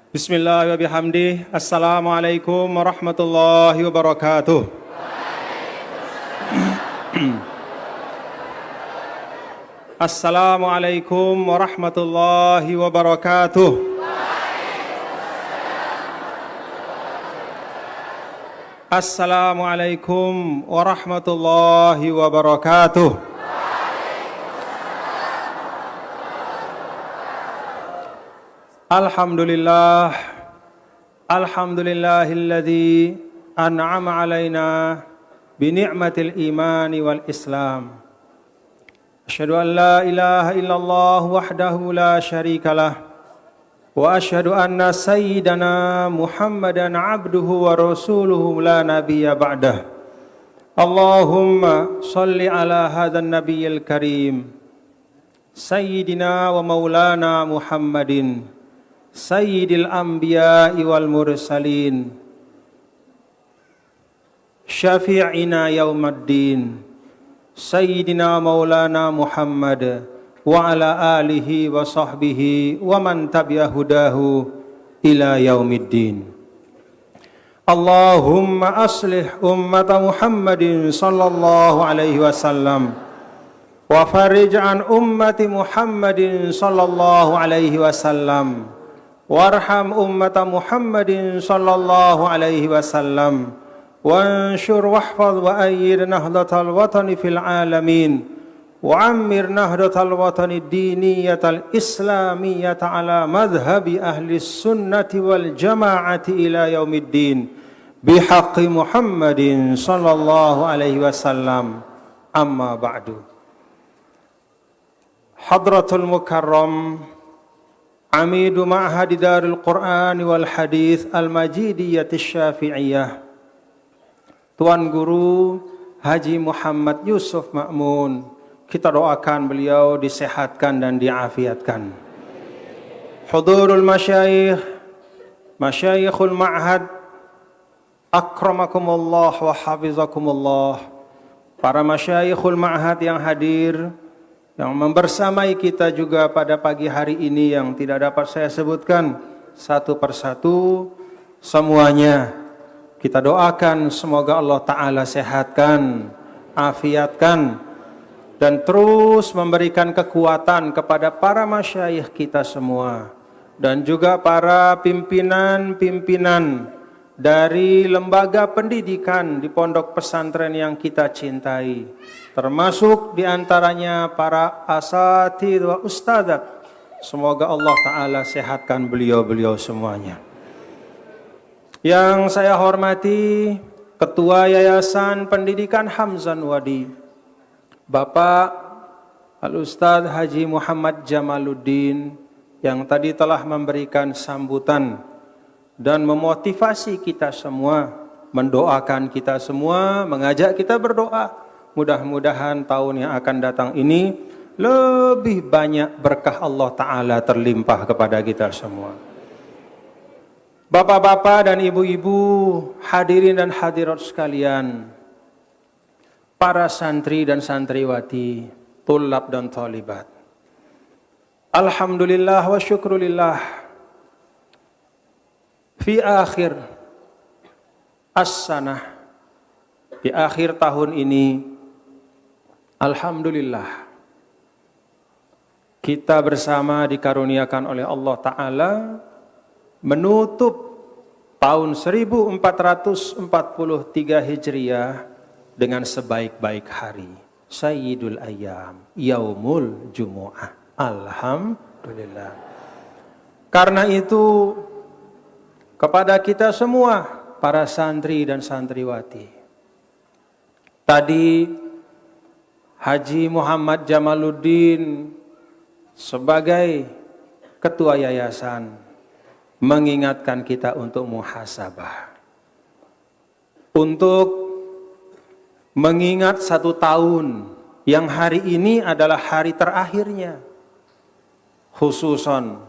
Bismillah wa bihamdih. Assalamualaikum warahmatullahi wabarakatuh. Assalamualaikum warahmatullahi wabarakatuh. Assalamualaikum warahmatullahi wabarakatuh. Alhamdulillah, alhamdulillahilladzi an'ama alaina bi ni'matil imani wal islam. Asyhadu an la ilaha illallah wahdahu la syarikalah wa asyhadu anna sayyidana Muhammadan abduhu wa rasuluhu la nabiyya ba'dah. Allahumma shalli ala hadzal nabiyil karim sayyidina wa maulana Muhammadin Sayyidil Anbiya'i wal Mursalin Syafi'ina yaumaddin Sayyidina Maulana Muhammad wa ala alihi wa sahbihi wa man tabi'ahudahu ila yaumiddin. Allahumma aslih ummata Muhammadin sallallahu alaihi wasallam wa farij an ummati Muhammadin sallallahu alaihi wasallam warham ummata Muhammadin sallallahu alaihi wasallam wanshur wahfaz wa ayyid nahdatal watani fil alamin wa ammir nahdatal watani diniyatal islamiyata ala madhhabi ahli sunnati wal jama'ati ila yaumiddin bihaqqi Muhammadin sallallahu alaihi wasallam. Amma ba'du. Hadratul Mukarram Amidu Ma'hadi Darul Quran wal Hadith Al-Majidiyyah Syafi'iyah, Tuan Guru Haji Muhammad Yusuf Ma'mun, kita doakan beliau disehatkan dan diafiatkan. Hudurul masyayikh, masyayikhul ma'had, akramakumullah wa hafizakumullah. Para masyayikhul ma'had yang hadir, yang membersamai kita juga pada pagi hari ini yang tidak dapat saya sebutkan satu persatu, semuanya kita doakan semoga Allah Ta'ala sehatkan, afiatkan, dan terus memberikan kekuatan kepada para masyayikh kita semua dan juga para pimpinan-pimpinan dari lembaga pendidikan di pondok pesantren yang kita cintai, termasuk diantaranya para asatidz wa ustadzat. Semoga Allah Ta'ala sehatkan beliau-beliau semuanya. Yang saya hormati Ketua Yayasan Pendidikan Hamzan Wadi, Bapak Al-Ustadz Haji Muhammad Jamaluddin, yang tadi telah memberikan sambutan dan memotivasi kita semua, mendoakan kita semua, mengajak kita berdoa. Mudah-mudahan tahun yang akan datang ini lebih banyak berkah Allah Ta'ala terlimpah kepada kita semua. Bapak-bapak dan ibu-ibu, hadirin dan hadirat sekalian, para santri dan santriwati, tulab dan thalibat, alhamdulillah wa syukrulillah, fi akhir as-sanah, di akhir tahun ini, alhamdulillah, kita bersama dikaruniakan oleh Allah Ta'ala menutup tahun 1443 Hijriah dengan sebaik-baik hari, Sayyidul Ayyam, Yaumul Jumu'ah. Alhamdulillah. Karena itu, kepada kita semua, para santri dan santriwati, tadi Haji Muhammad Jamaluddin sebagai ketua yayasan mengingatkan kita untuk muhasabah, untuk mengingat 1 tahun yang hari ini adalah hari terakhirnya, khususan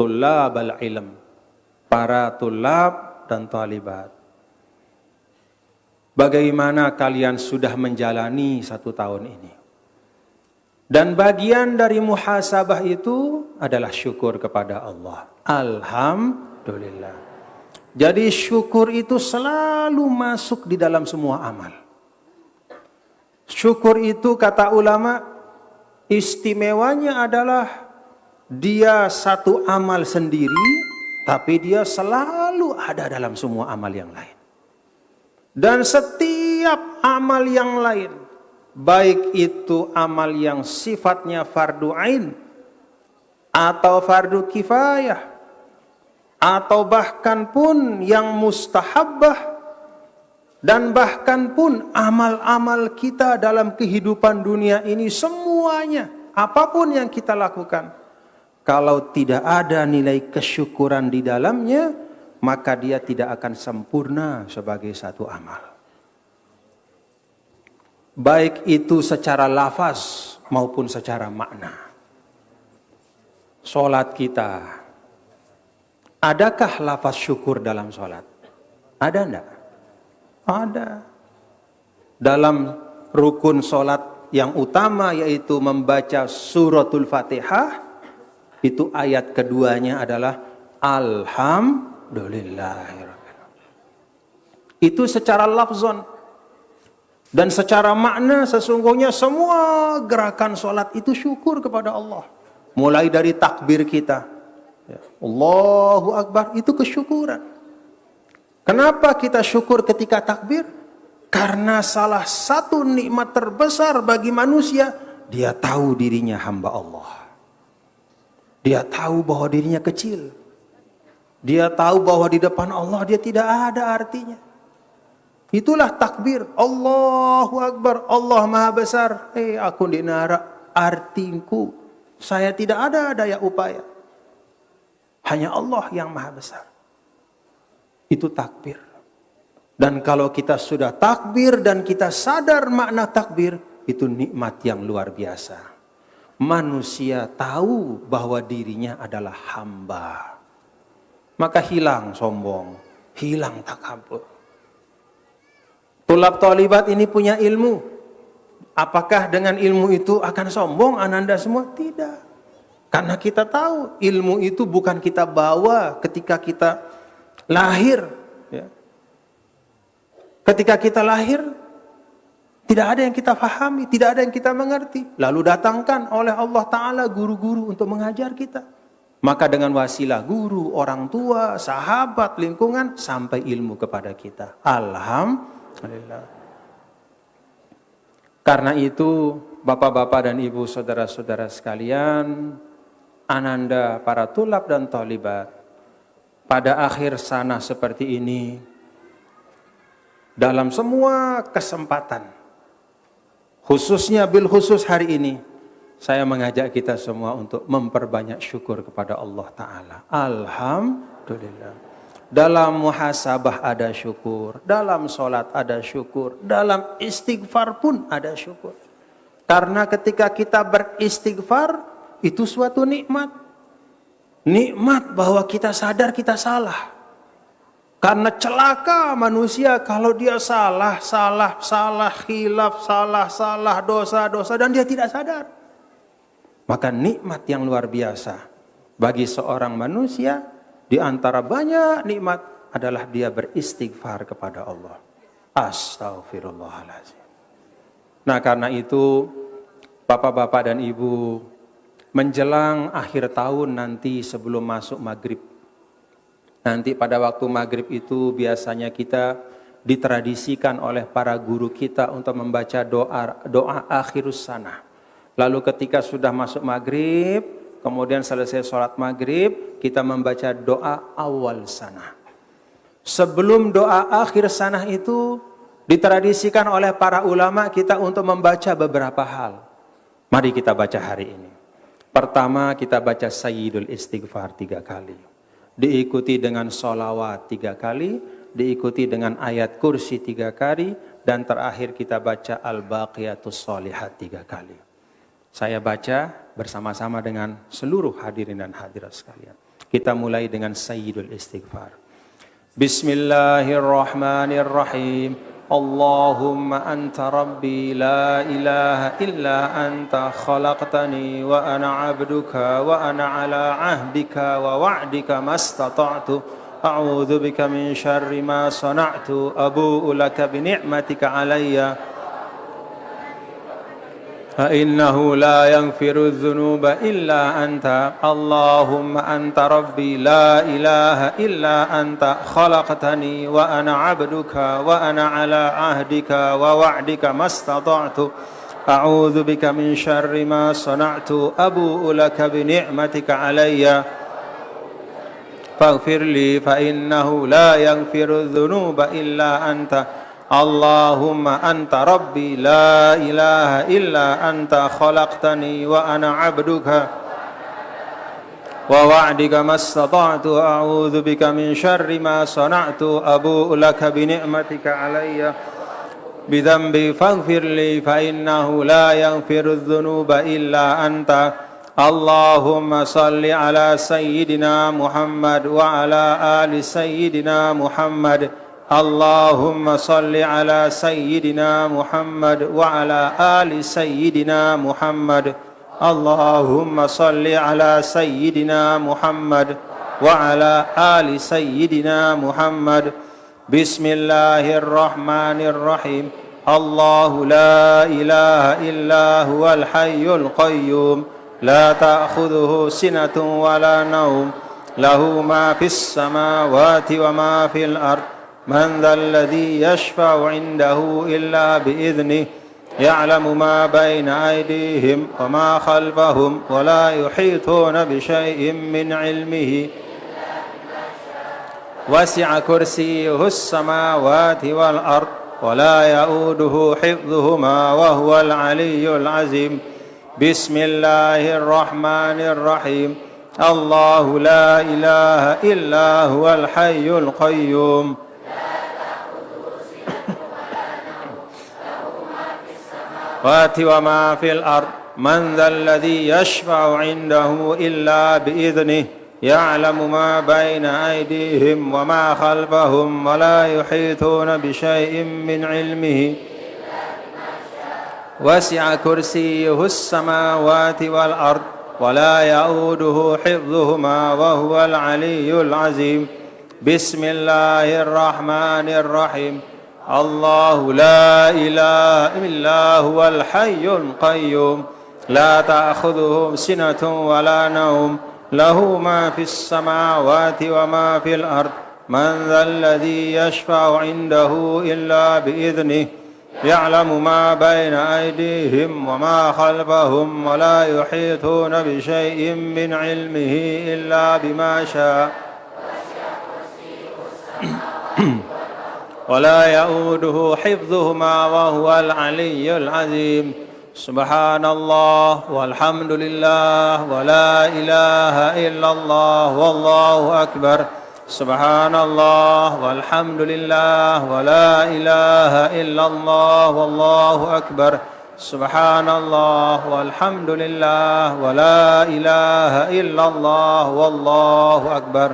tulabal ilm, para tulab dan talibat. Bagaimana kalian sudah menjalani 1 tahun ini? Dan bagian dari muhasabah itu adalah syukur kepada Allah. Alhamdulillah. Jadi syukur itu selalu masuk di dalam semua amal. Syukur itu kata ulama, istimewanya adalah dia satu amal sendiri, tapi dia selalu ada dalam semua amal yang lain. Dan setiap amal yang lain, baik itu amal yang sifatnya fardu ain atau fardu kifayah atau bahkan pun yang mustahabbah dan bahkan pun amal-amal kita dalam kehidupan dunia ini semuanya, apapun yang kita lakukan, kalau tidak ada nilai kesyukuran di dalamnya, maka dia tidak akan sempurna sebagai satu amal. Baik itu secara lafaz maupun secara makna. Salat kita, adakah lafaz syukur dalam salat? Ada enggak? Ada. Dalam rukun salat yang utama yaitu membaca suratul Fatihah, itu ayat keduanya adalah Alhamdulillahirabbil alamin. Itu secara lafzon. Dan secara makna sesungguhnya semua gerakan sholat itu syukur kepada Allah. Mulai dari takbir kita. Allahu Akbar, itu kesyukuran. Kenapa kita syukur ketika takbir? Karena salah satu nikmat terbesar bagi manusia, dia tahu dirinya hamba Allah. Dia tahu bahwa dirinya kecil. Dia tahu bahwa di depan Allah dia tidak ada artinya. Itulah takbir. Allahu Akbar. Allah Maha Besar. Aku di neraka. Artinku. Saya tidak ada daya upaya. Hanya Allah yang Maha Besar. Itu takbir. Dan kalau kita sudah takbir dan kita sadar makna takbir, itu nikmat yang luar biasa. Manusia tahu bahwa dirinya adalah hamba. Maka hilang sombong. Hilang takabur. Tulab talibat ini punya ilmu. Apakah dengan ilmu itu akan sombong ananda semua? Tidak. Karena kita tahu ilmu itu bukan kita bawa ketika kita lahir. Ya. Ketika kita lahir, tidak ada yang kita pahami, tidak ada yang kita mengerti. Lalu datangkan oleh Allah Ta'ala guru-guru untuk mengajar kita. Maka dengan wasilah guru, orang tua, sahabat, lingkungan, sampai ilmu kepada kita. Alhamdulillah. Karena itu bapak-bapak dan ibu saudara-saudara sekalian, ananda para tulab dan talibat, pada akhir sana seperti ini, dalam semua kesempatan, khususnya bil khusus hari ini, saya mengajak kita semua untuk memperbanyak syukur kepada Allah Ta'ala. Alhamdulillah. Dalam muhasabah ada syukur, dalam sholat ada syukur, dalam istighfar pun ada syukur. Karena ketika kita beristighfar, itu suatu nikmat. Nikmat bahwa kita sadar kita salah. Karena celaka manusia kalau dia salah, khilaf, salah, dosa, dan dia tidak sadar. Maka nikmat yang luar biasa bagi seorang manusia, di antara banyak nikmat adalah dia beristighfar kepada Allah. Astaghfirullahaladzim. Nah karena itu, bapak-bapak dan ibu, menjelang akhir tahun nanti sebelum masuk maghrib, nanti pada waktu maghrib itu biasanya kita ditradisikan oleh para guru kita untuk membaca doa akhirus sanah. Lalu ketika sudah masuk maghrib, kemudian selesai sholat maghrib, kita membaca doa awal sanah. Sebelum doa akhir sanah itu, ditradisikan oleh para ulama kita untuk membaca beberapa hal. Mari kita baca hari ini. Pertama kita baca Sayyidul Istighfar 3 kali. Diikuti dengan sholawat 3 kali. Diikuti dengan ayat kursi 3 kali. Dan terakhir kita baca Al-Baqiyatus Shalihat 3 kali. Saya baca bersama-sama dengan seluruh hadirin dan hadirat sekalian. Kita mulai dengan Sayyidul Istighfar. Bismillahirrahmanirrahim. اللهم أنت ربي لا إله إلا أنت خلقتني وأنا عبدك وأنا على عهدك ووعدك ما استطعت أعوذ بك من شر ما صنعت أبوء لك بنعمتك علي فإنه لا يغفر الذنوب إلا أنت اللهم أنت ربي لا إله إلا أنت خلقتني وأنا عبدك وأنا على عهدك ووعدك ما استطعت أعوذ بك من شر ما صنعت أبوء لك بنعمتك علي فاغفر لي فإنه لا يغفر الذنوب إلا أنت اللهم أنت ربي لا إله إلا أنت خلقتني وأنا عبدك ووعدك ما استطعت أعوذ بك من شر ما صنعت أبوء لك بنعمتك علي بذنبي فاغفر لي فإنه لا يغفر الذنوب إلا أنت اللهم صل على سيدنا محمد وعلى آل سيدنا محمد اللهم صل على سيدنا محمد وعلى آل سيدنا محمد اللهم صل على سيدنا محمد وعلى آل سيدنا محمد بسم الله الرحمن الرحيم الله لا إله إلا هو الحي القيوم لا تأخذه سنة ولا نوم له ما في السماوات وما في الأرض من ذا الذي يشفع عنده إلا بإذنه يعلم ما بين أيديهم وما خلفهم ولا يحيطون بشيء من علمه وسع كرسيه السماوات والأرض ولا يؤوده حفظهما وهو العلي العظيم بسم الله الرحمن الرحيم الله لا إله إلا هو الحي القيوم وما في الأرض من ذا الذي يشفع عنده إلا بإذنه يعلم ما بين أيديهم وما خلفهم ولا يحيطون بشيء من علمه وسع كرسيه السماوات والأرض ولا يؤوده حفظهما وهو العلي العظيم بسم الله الرحمن الرحيم الله لا إله إلا هو الحي القيوم لا تأخذه سنة ولا نوم له ما في السماوات وما في الأرض من ذا الذي يشفع عنده إلا بإذنه يعلم ما بين أيديهم وما خلفهم ولا يحيطون بشيء من علمه إلا بما شاء ولا يؤوده حفظهما وهو العلي العظيم سبحان الله والحمد لله ولا إله إلا الله والله أكبر سبحان الله والحمد لله ولا إله إلا الله والله أكبر سبحان الله والحمد لله ولا إله إلا الله والله أكبر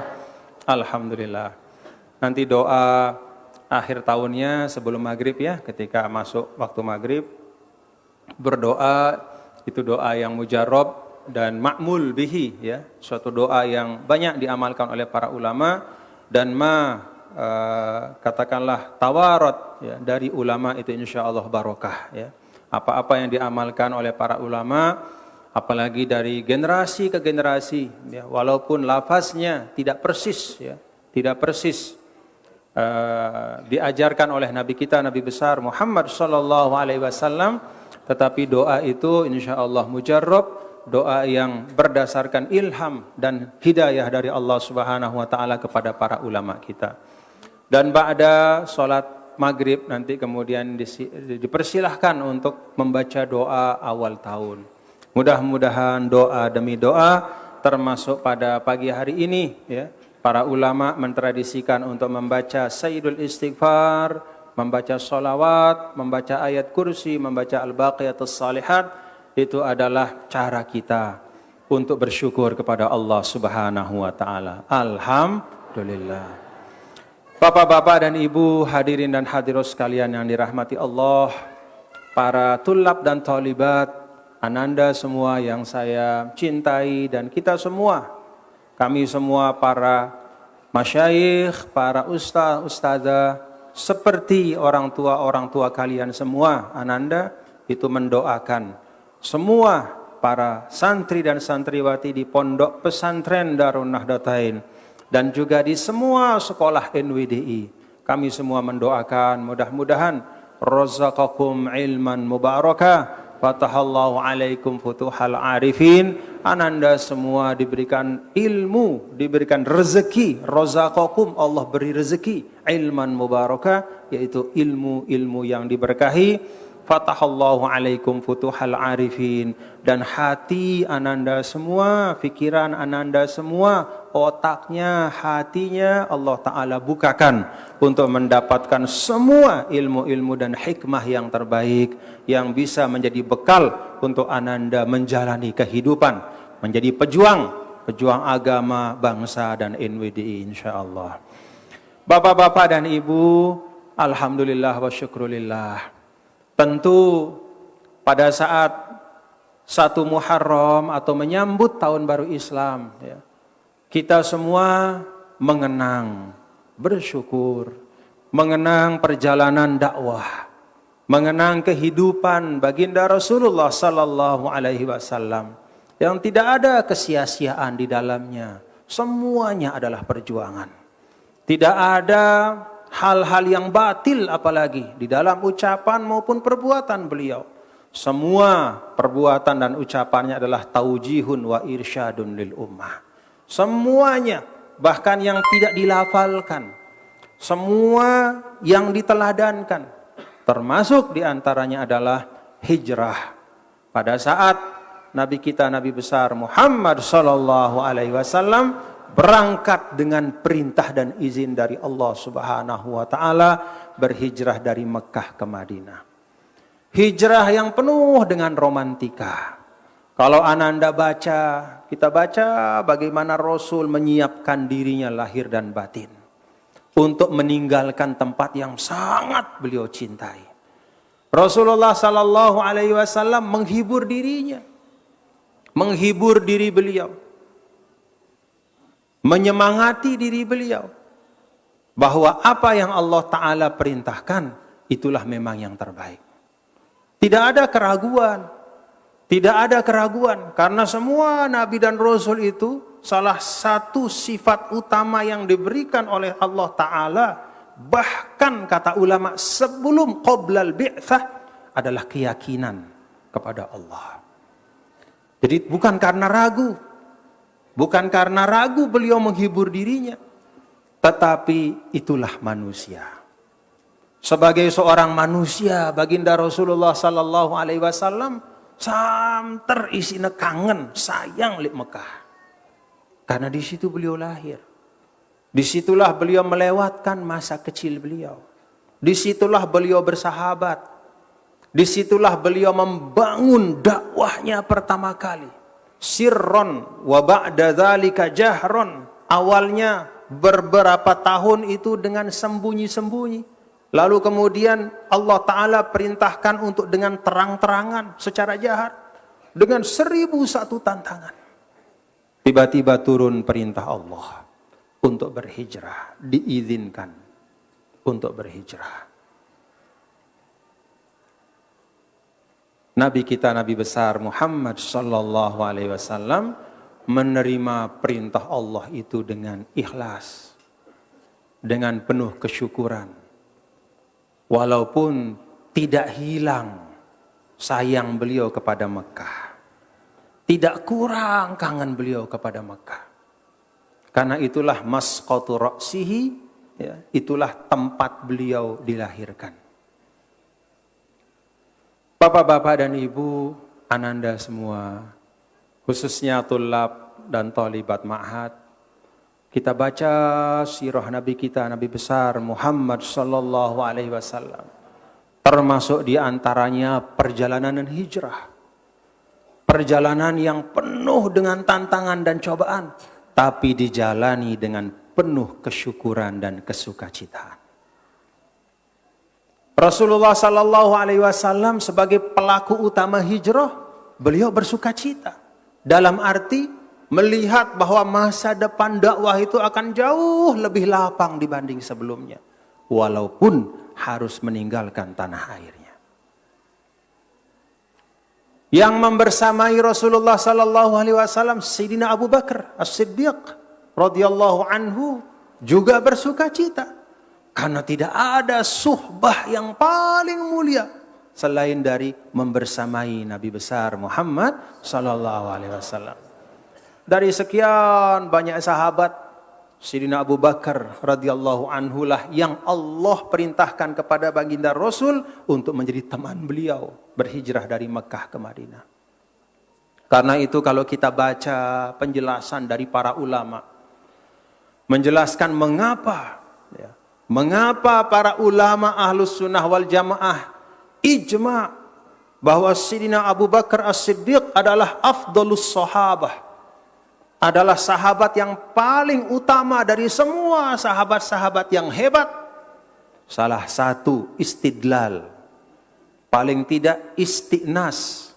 Alhamdulillah. Nanti doa akhir tahunnya sebelum maghrib ya, ketika masuk waktu maghrib berdoa, itu doa yang mujarab dan ma'mul bihi ya, suatu doa yang banyak diamalkan oleh para ulama dan katakanlah tawarat ya, dari ulama itu insyaallah barokah ya. Apa-apa yang diamalkan oleh para ulama, apalagi dari generasi ke generasi ya, walaupun lafaznya tidak persis ya, tidak persis diajarkan oleh Nabi kita, Nabi besar Muhammad sallallahu alaihi wasallam, tetapi doa itu insyaallah mujarrab, doa yang berdasarkan ilham dan hidayah dari Allah Subhanahu wa taala kepada para ulama kita. Dan ba'da salat maghrib nanti kemudian dipersilahkan untuk membaca doa awal tahun. Mudah-mudahan doa demi doa, termasuk pada pagi hari ini ya, para ulama mentradisikan untuk membaca Sayyidul Istighfar, membaca sholawat, membaca ayat kursi, membaca al-baqiyatus salihat. Itu adalah cara kita untuk bersyukur kepada Allah Subhanahu wa taala. Alhamdulillah. Bapak-bapak dan ibu, hadirin dan hadirat sekalian yang dirahmati Allah, para tulab dan talibat, ananda semua yang saya cintai dan kita semua, kami semua para masyayikh, para ustaz, ustazah, seperti orang tua kalian semua, ananda itu mendoakan semua para santri dan santriwati di pondok pesantren Darun Nahdlatain dan juga di semua sekolah NWDI. Kami semua mendoakan mudah-mudahan razaqakum ilman mubarakah, fatahallahu alaikum futuhal arifin. Ananda semua diberikan ilmu, diberikan rezeki. Razaqakum, Allah beri rezeki. Ilman mubarakah, yaitu ilmu-ilmu yang diberkahi. Fatahallahu alaikum futuhal arifin. Dan hati ananda semua, pikiran ananda semua, otaknya, hatinya Allah Ta'ala bukakan untuk mendapatkan semua ilmu-ilmu dan hikmah yang terbaik yang bisa menjadi bekal untuk ananda menjalani kehidupan, menjadi pejuang agama, bangsa dan NWDI insyaallah. Bapak-bapak dan ibu, alhamdulillah wa syukrulillah. Tentu pada saat 1 Muharram atau menyambut tahun baru Islam, ya, kita semua mengenang, bersyukur, mengenang perjalanan dakwah, mengenang kehidupan baginda Rasulullah sallallahu alaihi wasallam yang tidak ada kesia-siaan di dalamnya. Semuanya adalah perjuangan. Tidak ada hal-hal yang batil apalagi di dalam ucapan maupun perbuatan beliau. Semua perbuatan dan ucapannya adalah taujihun wa irsyadun lil ummah. Semuanya, bahkan yang tidak dilafalkan, semua yang diteladankan, termasuk diantaranya adalah hijrah. Pada saat Nabi kita, Nabi besar Muhammad sallallahu alaihi wasallam berangkat dengan perintah dan izin dari Allah Subhanahu wa taala, berhijrah dari Mekah ke Madinah. Hijrah yang penuh dengan romantika. Kalau ananda baca, kita baca bagaimana Rasul menyiapkan dirinya lahir dan batin untuk meninggalkan tempat yang sangat beliau cintai. Rasulullah sallallahu alaihi wasallam menghibur dirinya, menghibur diri beliau, menyemangati diri beliau bahwa apa yang Allah Ta'ala perintahkan itulah memang yang terbaik. Tidak ada keraguan, tidak ada keraguan, karena semua Nabi dan Rasul itu salah satu sifat utama yang diberikan oleh Allah Ta'ala, bahkan kata ulama sebelum qoblal bi'tsah, adalah keyakinan kepada Allah. Jadi bukan karena ragu, bukan karena ragu beliau menghibur dirinya, tetapi itulah manusia. Sebagai seorang manusia, baginda Rasulullah sallallahu alaihi wasallam samter isine kangen, sayang li Mekah. Karena di situ beliau lahir. Disitulah beliau melewatkan masa kecil beliau. Disitulah beliau bersahabat. Disitulah beliau membangun dakwahnya pertama kali. Sirron wa ba'da dzalika jahron. Awalnya beberapa tahun itu dengan sembunyi-sembunyi. Lalu kemudian Allah Ta'ala perintahkan untuk dengan terang-terangan secara jahat. Dengan 1001 tantangan. Tiba-tiba turun perintah Allah untuk berhijrah. Diizinkan untuk berhijrah. Nabi kita, Nabi besar Muhammad sallallahu alaihi wasallam menerima perintah Allah itu dengan ikhlas, dengan penuh kesyukuran. Walaupun tidak hilang sayang beliau kepada Mekah, tidak kurang kangen beliau kepada Mekah. Karena itulah masqatu ra'sihi, ya, itulah tempat beliau dilahirkan. Bapak-bapak dan ibu, ananda semua, khususnya tulab dan talibat ma'had, kita baca sirah Nabi kita, Nabi besar Muhammad sallallahu alaihi wasallam. Termasuk di antaranya perjalanan dan hijrah. Perjalanan yang penuh dengan tantangan dan cobaan, tapi dijalani dengan penuh kesyukuran dan kesukacitaan. Rasulullah sallallahu alaihi wasallam sebagai pelaku utama hijrah, beliau bersukacita. Dalam arti melihat bahwa masa depan dakwah itu akan jauh lebih lapang dibanding sebelumnya. Walaupun harus meninggalkan tanah airnya. Yang membersamai Rasulullah sallallahu alaihi wasallam Sayyidina Abu Bakar As-Siddiq radhiyallahu anhu juga bersukacita karena tidak ada suhbah yang paling mulia selain dari membersamai Nabi besar Muhammad sallallahu alaihi wasallam. Dari sekian banyak sahabat, Sayyidina Abu Bakar radhiyallahu anhu lah yang Allah perintahkan kepada baginda Rasul untuk menjadi teman beliau berhijrah dari Mekah ke Madinah. Karena itu kalau kita baca penjelasan dari para ulama menjelaskan mengapa para ulama Ahlus Sunnah wal Jamaah ijma bahwa Sayyidina Abu Bakar As-Siddiq adalah afdalus sahabah, adalah sahabat yang paling utama dari semua sahabat-sahabat yang hebat. Salah satu istidlal, paling tidak istiqnas,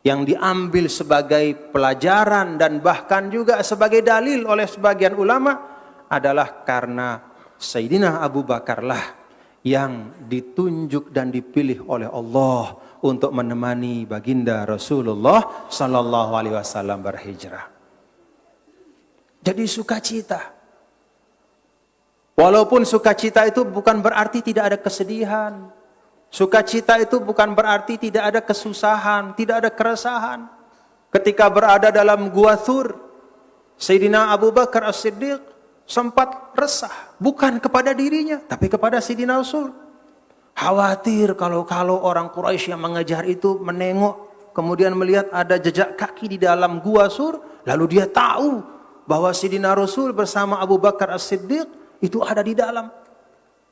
yang diambil sebagai pelajaran dan bahkan juga sebagai dalil oleh sebagian ulama adalah karena Sayyidina Abu Bakarlah yang ditunjuk dan dipilih oleh Allah untuk menemani baginda Rasulullah sallallahu alaihi wasallam berhijrah. Jadi sukacita. Walaupun sukacita itu bukan berarti tidak ada kesedihan. Sukacita itu bukan berarti tidak ada kesusahan, tidak ada keresahan. Ketika berada dalam Gua Thur, Sayyidina Abu Bakar As-Siddiq sempat resah. Bukan kepada dirinya, tapi kepada Sayyidina Rasul. Khawatir kalau orang Quraisy yang mengejar itu menengok, kemudian melihat ada jejak kaki di dalam Gua Thur, lalu dia tahu bahwa Sayyidina Rasul bersama Abu Bakar As-Siddiq itu ada di dalam.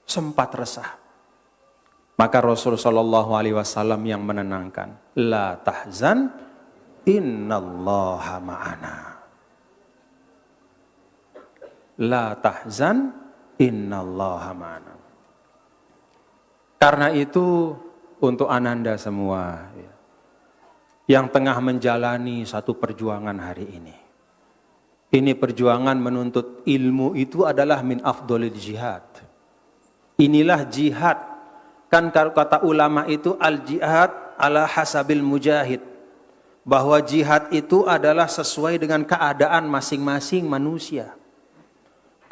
Sempat resah. Maka Rasul sallallahu alaihi wasallam yang menenangkan, la tahzan innallaha ma'ana. La tahzan innallaha ma'ana. Karena itu untuk ananda semua yang tengah menjalani satu perjuangan hari ini. Ini perjuangan menuntut ilmu itu adalah min afdolil jihad. Inilah jihad. Kan kata ulama itu al-jihad ala hasabil mujahid. Bahwa jihad itu adalah sesuai dengan keadaan masing-masing manusia.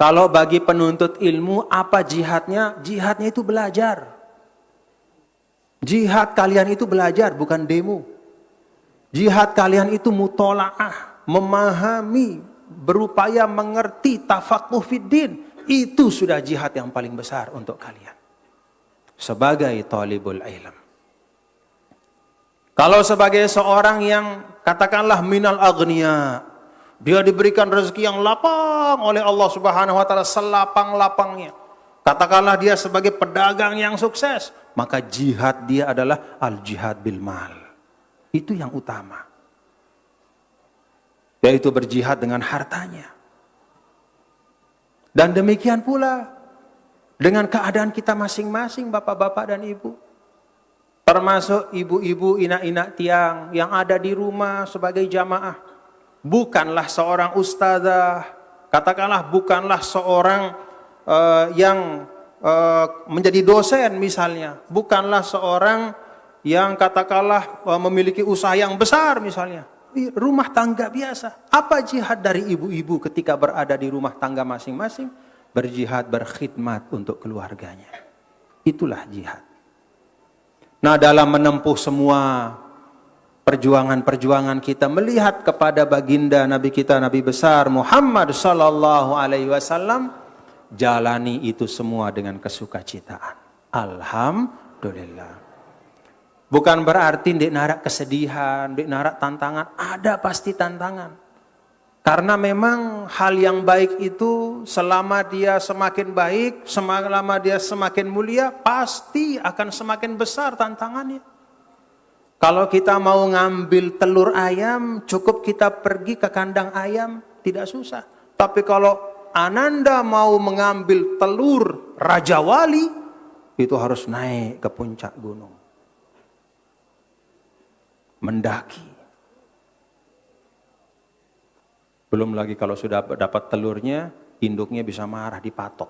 Kalau bagi penuntut ilmu apa jihadnya? Jihadnya itu belajar. Jihad kalian itu belajar bukan demo. Jihad kalian itu mutola'ah, memahami, berupaya mengerti tafaquh fiddin. Itu sudah jihad yang paling besar untuk kalian sebagai talibul ilm. Kalau sebagai seorang yang katakanlah minal aghniya, dia diberikan rezeki yang lapang oleh Allah Subhanahu wa taala, selapang-lapangnya. Katakanlah dia sebagai pedagang yang sukses, maka jihad dia adalah al-jihad bil mal. Itu yang utama. Yaitu berjihad dengan hartanya. Dan demikian pula dengan keadaan kita masing-masing, bapak-bapak dan ibu. Termasuk ibu-ibu, inak-inak tiang yang ada di rumah sebagai jamaah. Bukanlah seorang ustazah, katakanlah bukanlah seorang yang menjadi dosen misalnya. Bukanlah seorang yang katakanlah memiliki usaha yang besar misalnya. Rumah tangga biasa. Apa jihad dari ibu-ibu ketika berada di rumah tangga masing-masing? Berjihad, berkhidmat untuk keluarganya. Itulah jihad. Nah, dalam menempuh semua perjuangan-perjuangan kita, melihat kepada baginda Nabi kita, Nabi besar Muhammad sallallahu alaihi wasallam, jalani itu semua dengan kesukacitaan. Alhamdulillah. Bukan berarti ndek narak kesedihan, ndek narak tantangan. Ada pasti tantangan. Karena memang hal yang baik itu selama dia semakin baik, selama dia semakin mulia, pasti akan semakin besar tantangannya. Kalau kita mau ngambil telur ayam, cukup kita pergi ke kandang ayam, tidak susah. Tapi kalau Ananda mau mengambil telur Raja Wali, itu harus naik ke puncak gunung. Mendaki. Belum lagi kalau sudah dapat telurnya, induknya bisa marah, dipatok.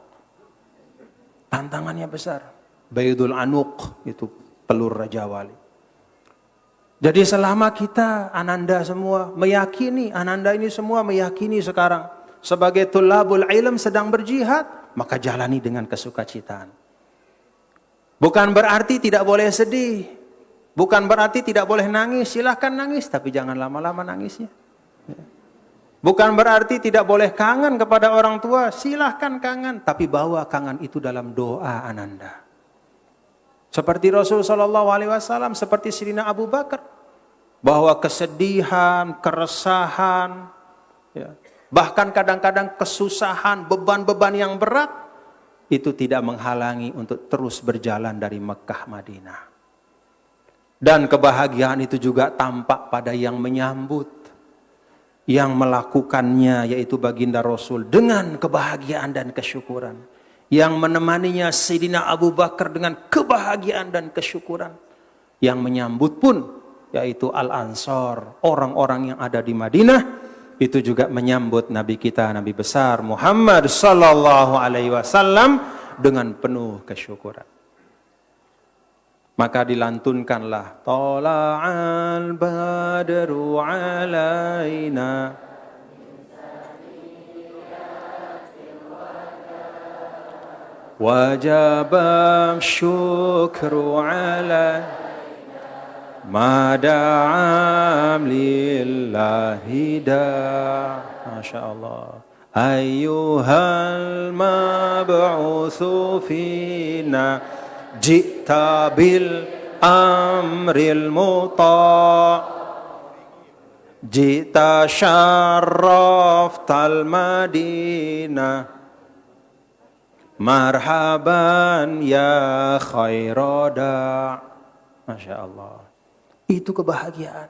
Tantangannya besar. Baydul Anuq, itu telur Raja Wali. Jadi selama kita, Ananda semua meyakini, Ananda ini semua meyakini sekarang, sebagai tulabul ilm sedang berjihad, maka jalani dengan kesukacitaan. Bukan berarti tidak boleh sedih, bukan berarti tidak boleh nangis, silahkan nangis, tapi jangan lama-lama nangisnya. Bukan berarti tidak boleh kangen kepada orang tua, silahkan kangen, tapi bawa kangen itu dalam doa Ananda. Seperti Rasulullah SAW, seperti Sayyidina Abu Bakar, bahwa kesedihan, keresahan, ya, bahkan kadang-kadang kesusahan, beban-beban yang berat, itu tidak menghalangi untuk terus berjalan dari Mekah Madinah. Dan kebahagiaan itu juga tampak pada yang menyambut, yang melakukannya, yaitu baginda Rasul, dengan kebahagiaan dan kesyukuran. Yang menemaninya Sayyidina Abu Bakar dengan kebahagiaan dan kesyukuran. Yang menyambut pun, yaitu Al-Ansar, orang-orang yang ada di Madinah, itu juga menyambut Nabi kita, Nabi besar Muhammad sallallahu alaihi wasallam dengan penuh kesyukuran. Maka dilantunkanlah Tala'al badru alaina wajaba syukru alaina mada'am lillahi da'. Masya Allah. Ayyuhal mab'uthu fina ji'ta bil amril muta' ji'ta syarraftal madinah marhaban ya khairada'. Masya Allah. Itu kebahagiaan.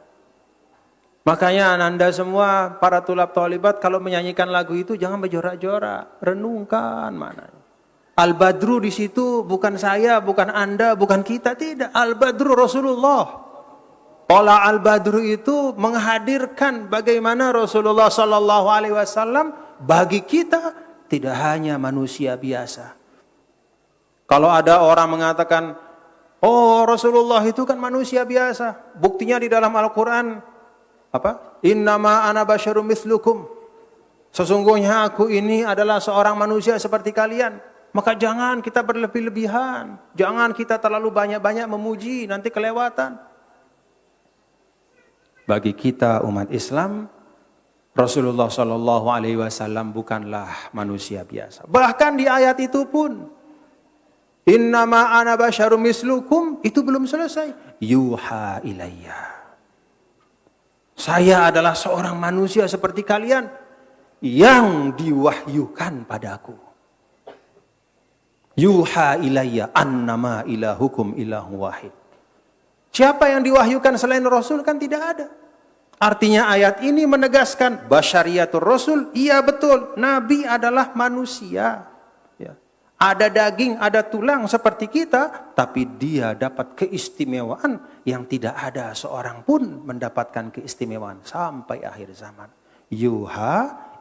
Makanya Ananda semua, para tulab talibat, kalau menyanyikan lagu itu jangan berjorak-jorak, renungkan maknanya. Al-Badru di situ bukan saya, bukan Anda, bukan kita, tidak. Al-Badru Rasulullah. Pola Al-Badru itu menghadirkan bagaimana Rasulullah sallallahu alaihi wasallam bagi kita tidak hanya manusia biasa. Kalau ada orang mengatakan, oh Rasulullah itu kan manusia biasa. Buktinya di dalam Al-Quran, apa? Innama ana basyarum mithlukum. Sesungguhnya aku ini adalah seorang manusia seperti kalian. Maka jangan kita berlebih-lebihan. Jangan kita terlalu banyak-banyak memuji, nanti kelewatan. Bagi kita umat Islam, Rasulullah sallallahu alaihi wasallam bukanlah manusia biasa. Bahkan di ayat itu pun, innama ana basyarum mislukum, itu belum selesai. Yuha ilayya. Saya adalah seorang manusia seperti kalian yang diwahyukan padaku. Yuha ilayya annama ilahukum ilahu wahid. Siapa yang diwahyukan selain Rasul? Kan tidak ada. Artinya ayat ini menegaskan basyariyatul Rasul, iya betul, Nabi adalah manusia. Ya. Ada daging, ada tulang seperti kita, tapi dia dapat keistimewaan yang tidak ada seorang pun mendapatkan keistimewaan sampai akhir zaman. Yuha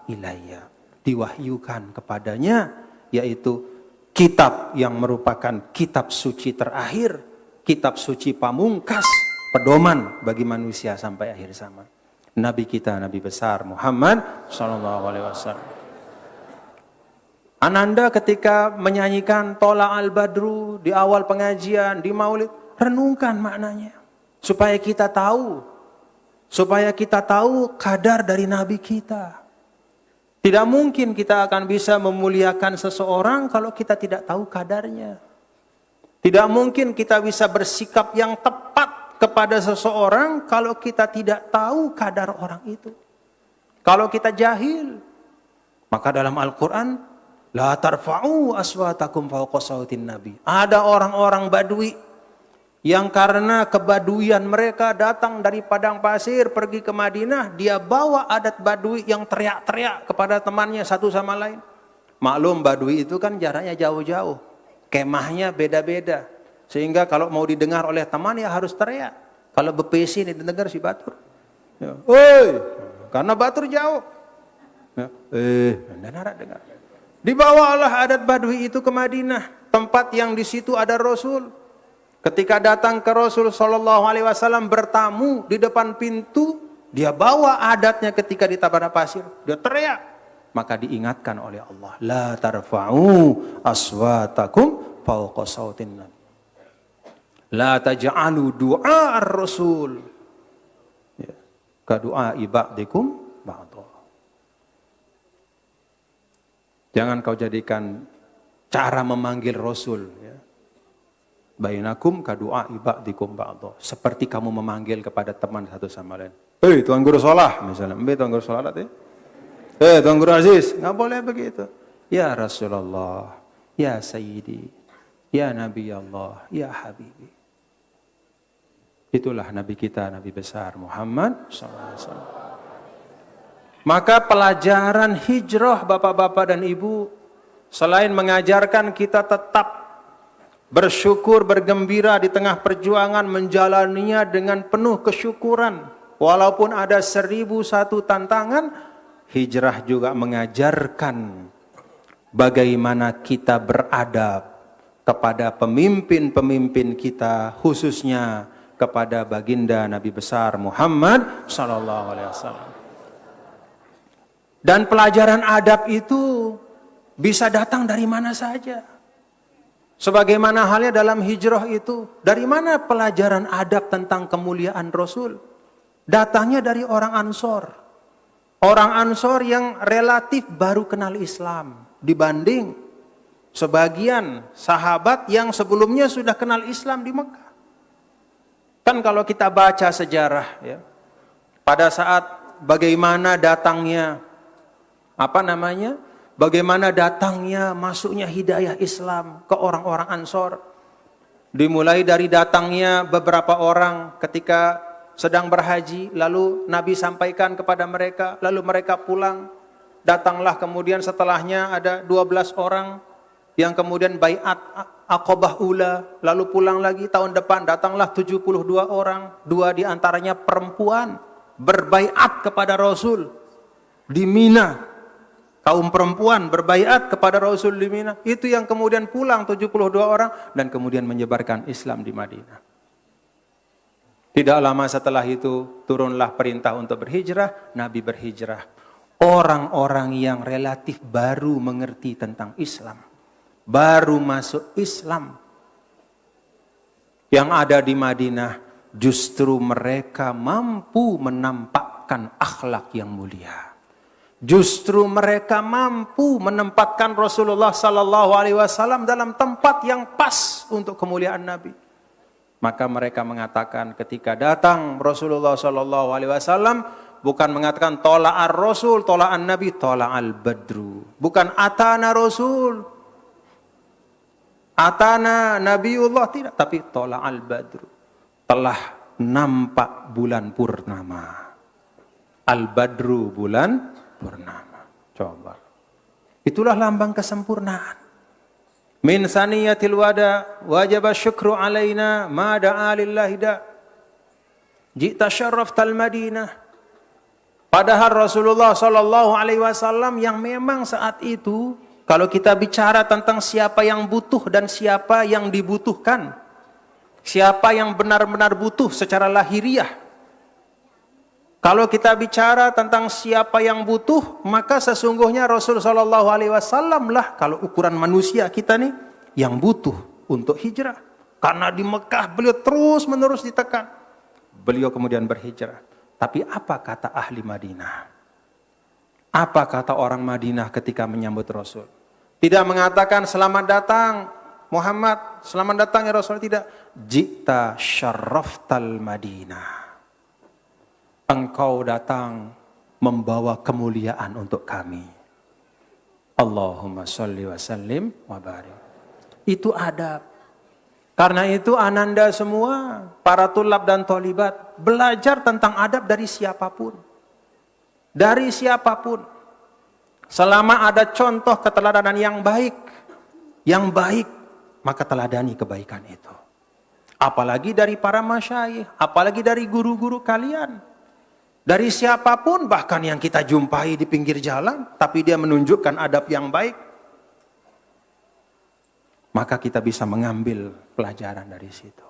ilayya, diwahyukan kepadanya, yaitu kitab yang merupakan kitab suci terakhir, kitab suci pamungkas, pedoman bagi manusia sampai akhir zaman. Nabi kita, Nabi besar Muhammad sallallahu alaihi wasallam. Ananda ketika menyanyikan Tola al-Badru di awal pengajian, di maulid, renungkan maknanya. Supaya kita tahu kadar dari Nabi kita. Tidak mungkin kita akan bisa memuliakan seseorang kalau kita tidak tahu kadarnya. Tidak mungkin kita bisa bersikap yang tepat kepada seseorang kalau kita tidak tahu kadar orang itu. Kalau kita jahil, maka dalam Al-Quran, la tarfa'u aswatakum fawqa sautin nabi. Ada orang-orang Badui yang karena kebaduian mereka datang dari padang pasir pergi ke Madinah, dia bawa adat Badui yang teriak-teriak kepada temannya satu sama lain. Maklum Badui itu kan jaraknya jauh-jauh. Kemahnya beda-beda. Sehingga kalau mau didengar oleh teman ya harus teriak. Kalau bepesi ini didengar si Batur. Ya. Oi, karena Batur jauh. Ya. Dengar. Dibawalah adat Badui itu ke Madinah. Tempat yang di situ ada Rasul. Ketika datang ke Rasul Shallallahu Alaihi Wasallam bertamu di depan pintu, dia bawa adatnya ketika di tabana pasir. Dia teriak. Maka diingatkan oleh Allah, la tarfa'u aswatakum fawqa sautin nabi. La taj'alu du'a ar-rasul ya, ka du'a ba'dikum ba'dha. Jangan kau jadikan cara memanggil Rasul ya. Bainakum ka du'a ba'dikum ba'dha. Seperti kamu memanggil kepada teman satu sama lain. Hei Tuan Guru Salah misalnya, Tuan Guru Salah ya. Tuan Guru Aziz, nggak boleh begitu. Ya Rasulullah, ya Sayyidi, ya Nabi Allah, ya Habibi. Itulah Nabi kita, Nabi besar Muhammad SAW. Maka pelajaran hijrah bapak-bapak dan ibu, selain mengajarkan kita tetap bersyukur, bergembira di tengah perjuangan, menjalaninya dengan penuh kesyukuran. Walaupun ada 1001 tantangan, hijrah juga mengajarkan bagaimana kita beradab kepada pemimpin-pemimpin kita, khususnya kepada baginda Nabi besar Muhammad sallallahu alaihi wasallam. Dan pelajaran adab itu bisa datang dari mana saja. Sebagaimana halnya dalam hijrah itu, dari mana pelajaran adab tentang kemuliaan Rasul? Datangnya dari orang Ansor. Orang Ansor yang relatif baru kenal Islam dibanding sebagian sahabat yang sebelumnya sudah kenal Islam di Mekah. Kan kalau kita baca sejarah ya, pada saat bagaimana datangnya bagaimana datangnya masuknya hidayah Islam ke orang-orang Ansor. Dimulai dari datangnya beberapa orang ketika sedang berhaji, lalu Nabi sampaikan kepada mereka, lalu mereka pulang. Datanglah kemudian setelahnya ada 12 orang yang kemudian baiat Aqabah Ula, lalu pulang lagi tahun depan datanglah 72 orang, 2 diantaranya perempuan berbaiat kepada Rasul di Mina. Kaum perempuan berbaiat kepada Rasul di Mina. Itu yang kemudian pulang 72 orang dan kemudian menyebarkan Islam di Madinah. Tidak lama setelah itu turunlah perintah untuk berhijrah, Nabi berhijrah. Orang-orang yang relatif baru mengerti tentang Islam, baru masuk Islam, yang ada di Madinah, justru mereka mampu menampakkan akhlak yang mulia. Justru mereka mampu menempatkan Rasulullah sallallahu alaihi wasallam dalam tempat yang pas untuk kemuliaan Nabi. Maka mereka mengatakan ketika datang Rasulullah sallallahu alaihi wasallam, bukan mengatakan tola'ar Rasul, tola'an Nabi, tola'al Badru. Bukan atana Rasul, atana Nabiullah, tidak, tapi tola'al Badru. Telah nampak bulan purnama. Al-Badru, bulan purnama. Coba. Itulah lambang kesempurnaan. Min saniyatil wada wajib syukru alaina ma da'a lillahi da. Jita syarraftal Madinah. Padahal Rasulullah sallallahu alaihi wasallam yang memang saat itu, kalau kita bicara tentang siapa yang butuh dan siapa yang dibutuhkan, siapa yang benar-benar butuh secara lahiriah, kalau kita bicara tentang siapa yang butuh, maka sesungguhnya Rasul sallallahu alaihi wasallam lah, kalau ukuran manusia kita nih, yang butuh untuk hijrah. Karena di Mekah beliau terus-menerus ditekan. Beliau kemudian berhijrah. Tapi apa kata ahli Madinah? Apa kata orang Madinah ketika menyambut Rasul? Tidak mengatakan selamat datang Muhammad, selamat datang ya Rasul, tidak. Jita syarraftal Madinah. Engkau datang membawa kemuliaan untuk kami. Allahumma sholli wa sallim wa barik. Itu adab. Karena itu ananda semua, para tulab dan tolibat, belajar tentang adab dari siapapun. Dari siapapun. Selama ada contoh keteladanan yang baik, maka teladani kebaikan itu. Apalagi dari para masyayikh, apalagi dari guru-guru kalian. Dari siapapun, bahkan yang kita jumpai di pinggir jalan, tapi dia menunjukkan adab yang baik, maka kita bisa mengambil pelajaran dari situ.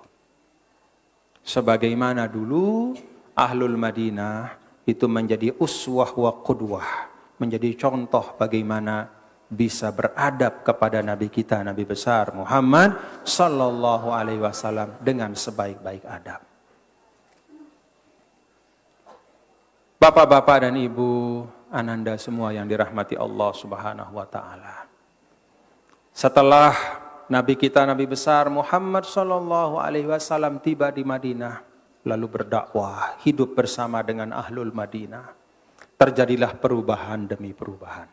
Sebagaimana dulu Ahlul Madinah itu menjadi uswah wa qudwah, menjadi contoh bagaimana bisa beradab kepada Nabi kita, Nabi besar Muhammad sallallahu alaihi wasallam dengan sebaik-baik adab. Bapak-bapak dan ibu, ananda semua yang dirahmati Allah Subhanahu wa taala. Setelah Nabi kita, Nabi besar Muhammad sallallahu alaihi wasallam tiba di Madinah, lalu berdakwah, hidup bersama dengan Ahlul Madinah, terjadilah perubahan demi perubahan.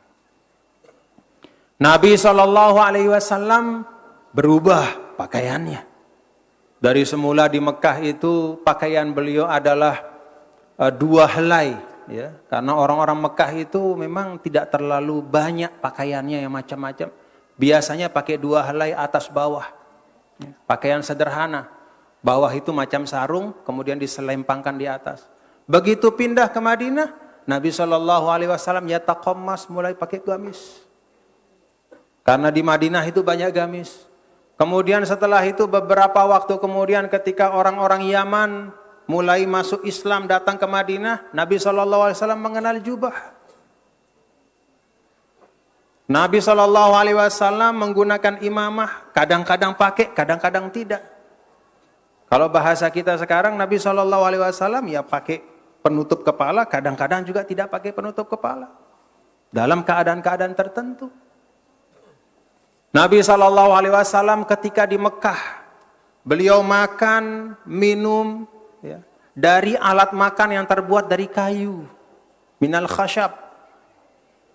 Nabi sallallahu alaihi wasallam berubah pakaiannya. Dari semula di Mekah itu pakaian beliau adalah 2 helai, ya, karena orang-orang Mekah itu memang tidak terlalu banyak pakaiannya yang macam-macam. Biasanya pakai 2 helai atas bawah, ya, pakaian sederhana. Bawah itu macam sarung, kemudian diselempangkan di atas. Begitu pindah ke Madinah, Nabi SAW yataqammas, mulai pakai gamis. Karena di Madinah itu banyak gamis. Kemudian setelah itu beberapa waktu kemudian ketika orang-orang Yaman mulai masuk Islam datang ke Madinah, Nabi SAW mengenal jubah. Nabi SAW menggunakan imamah, kadang-kadang pakai, kadang-kadang tidak. Kalau bahasa kita sekarang, Nabi SAW ya pakai penutup kepala, kadang-kadang juga tidak pakai penutup kepala. Dalam keadaan-keadaan tertentu. Nabi SAW ketika di Mekah, beliau makan, minum, ya, dari alat makan yang terbuat dari kayu, minal khasyab.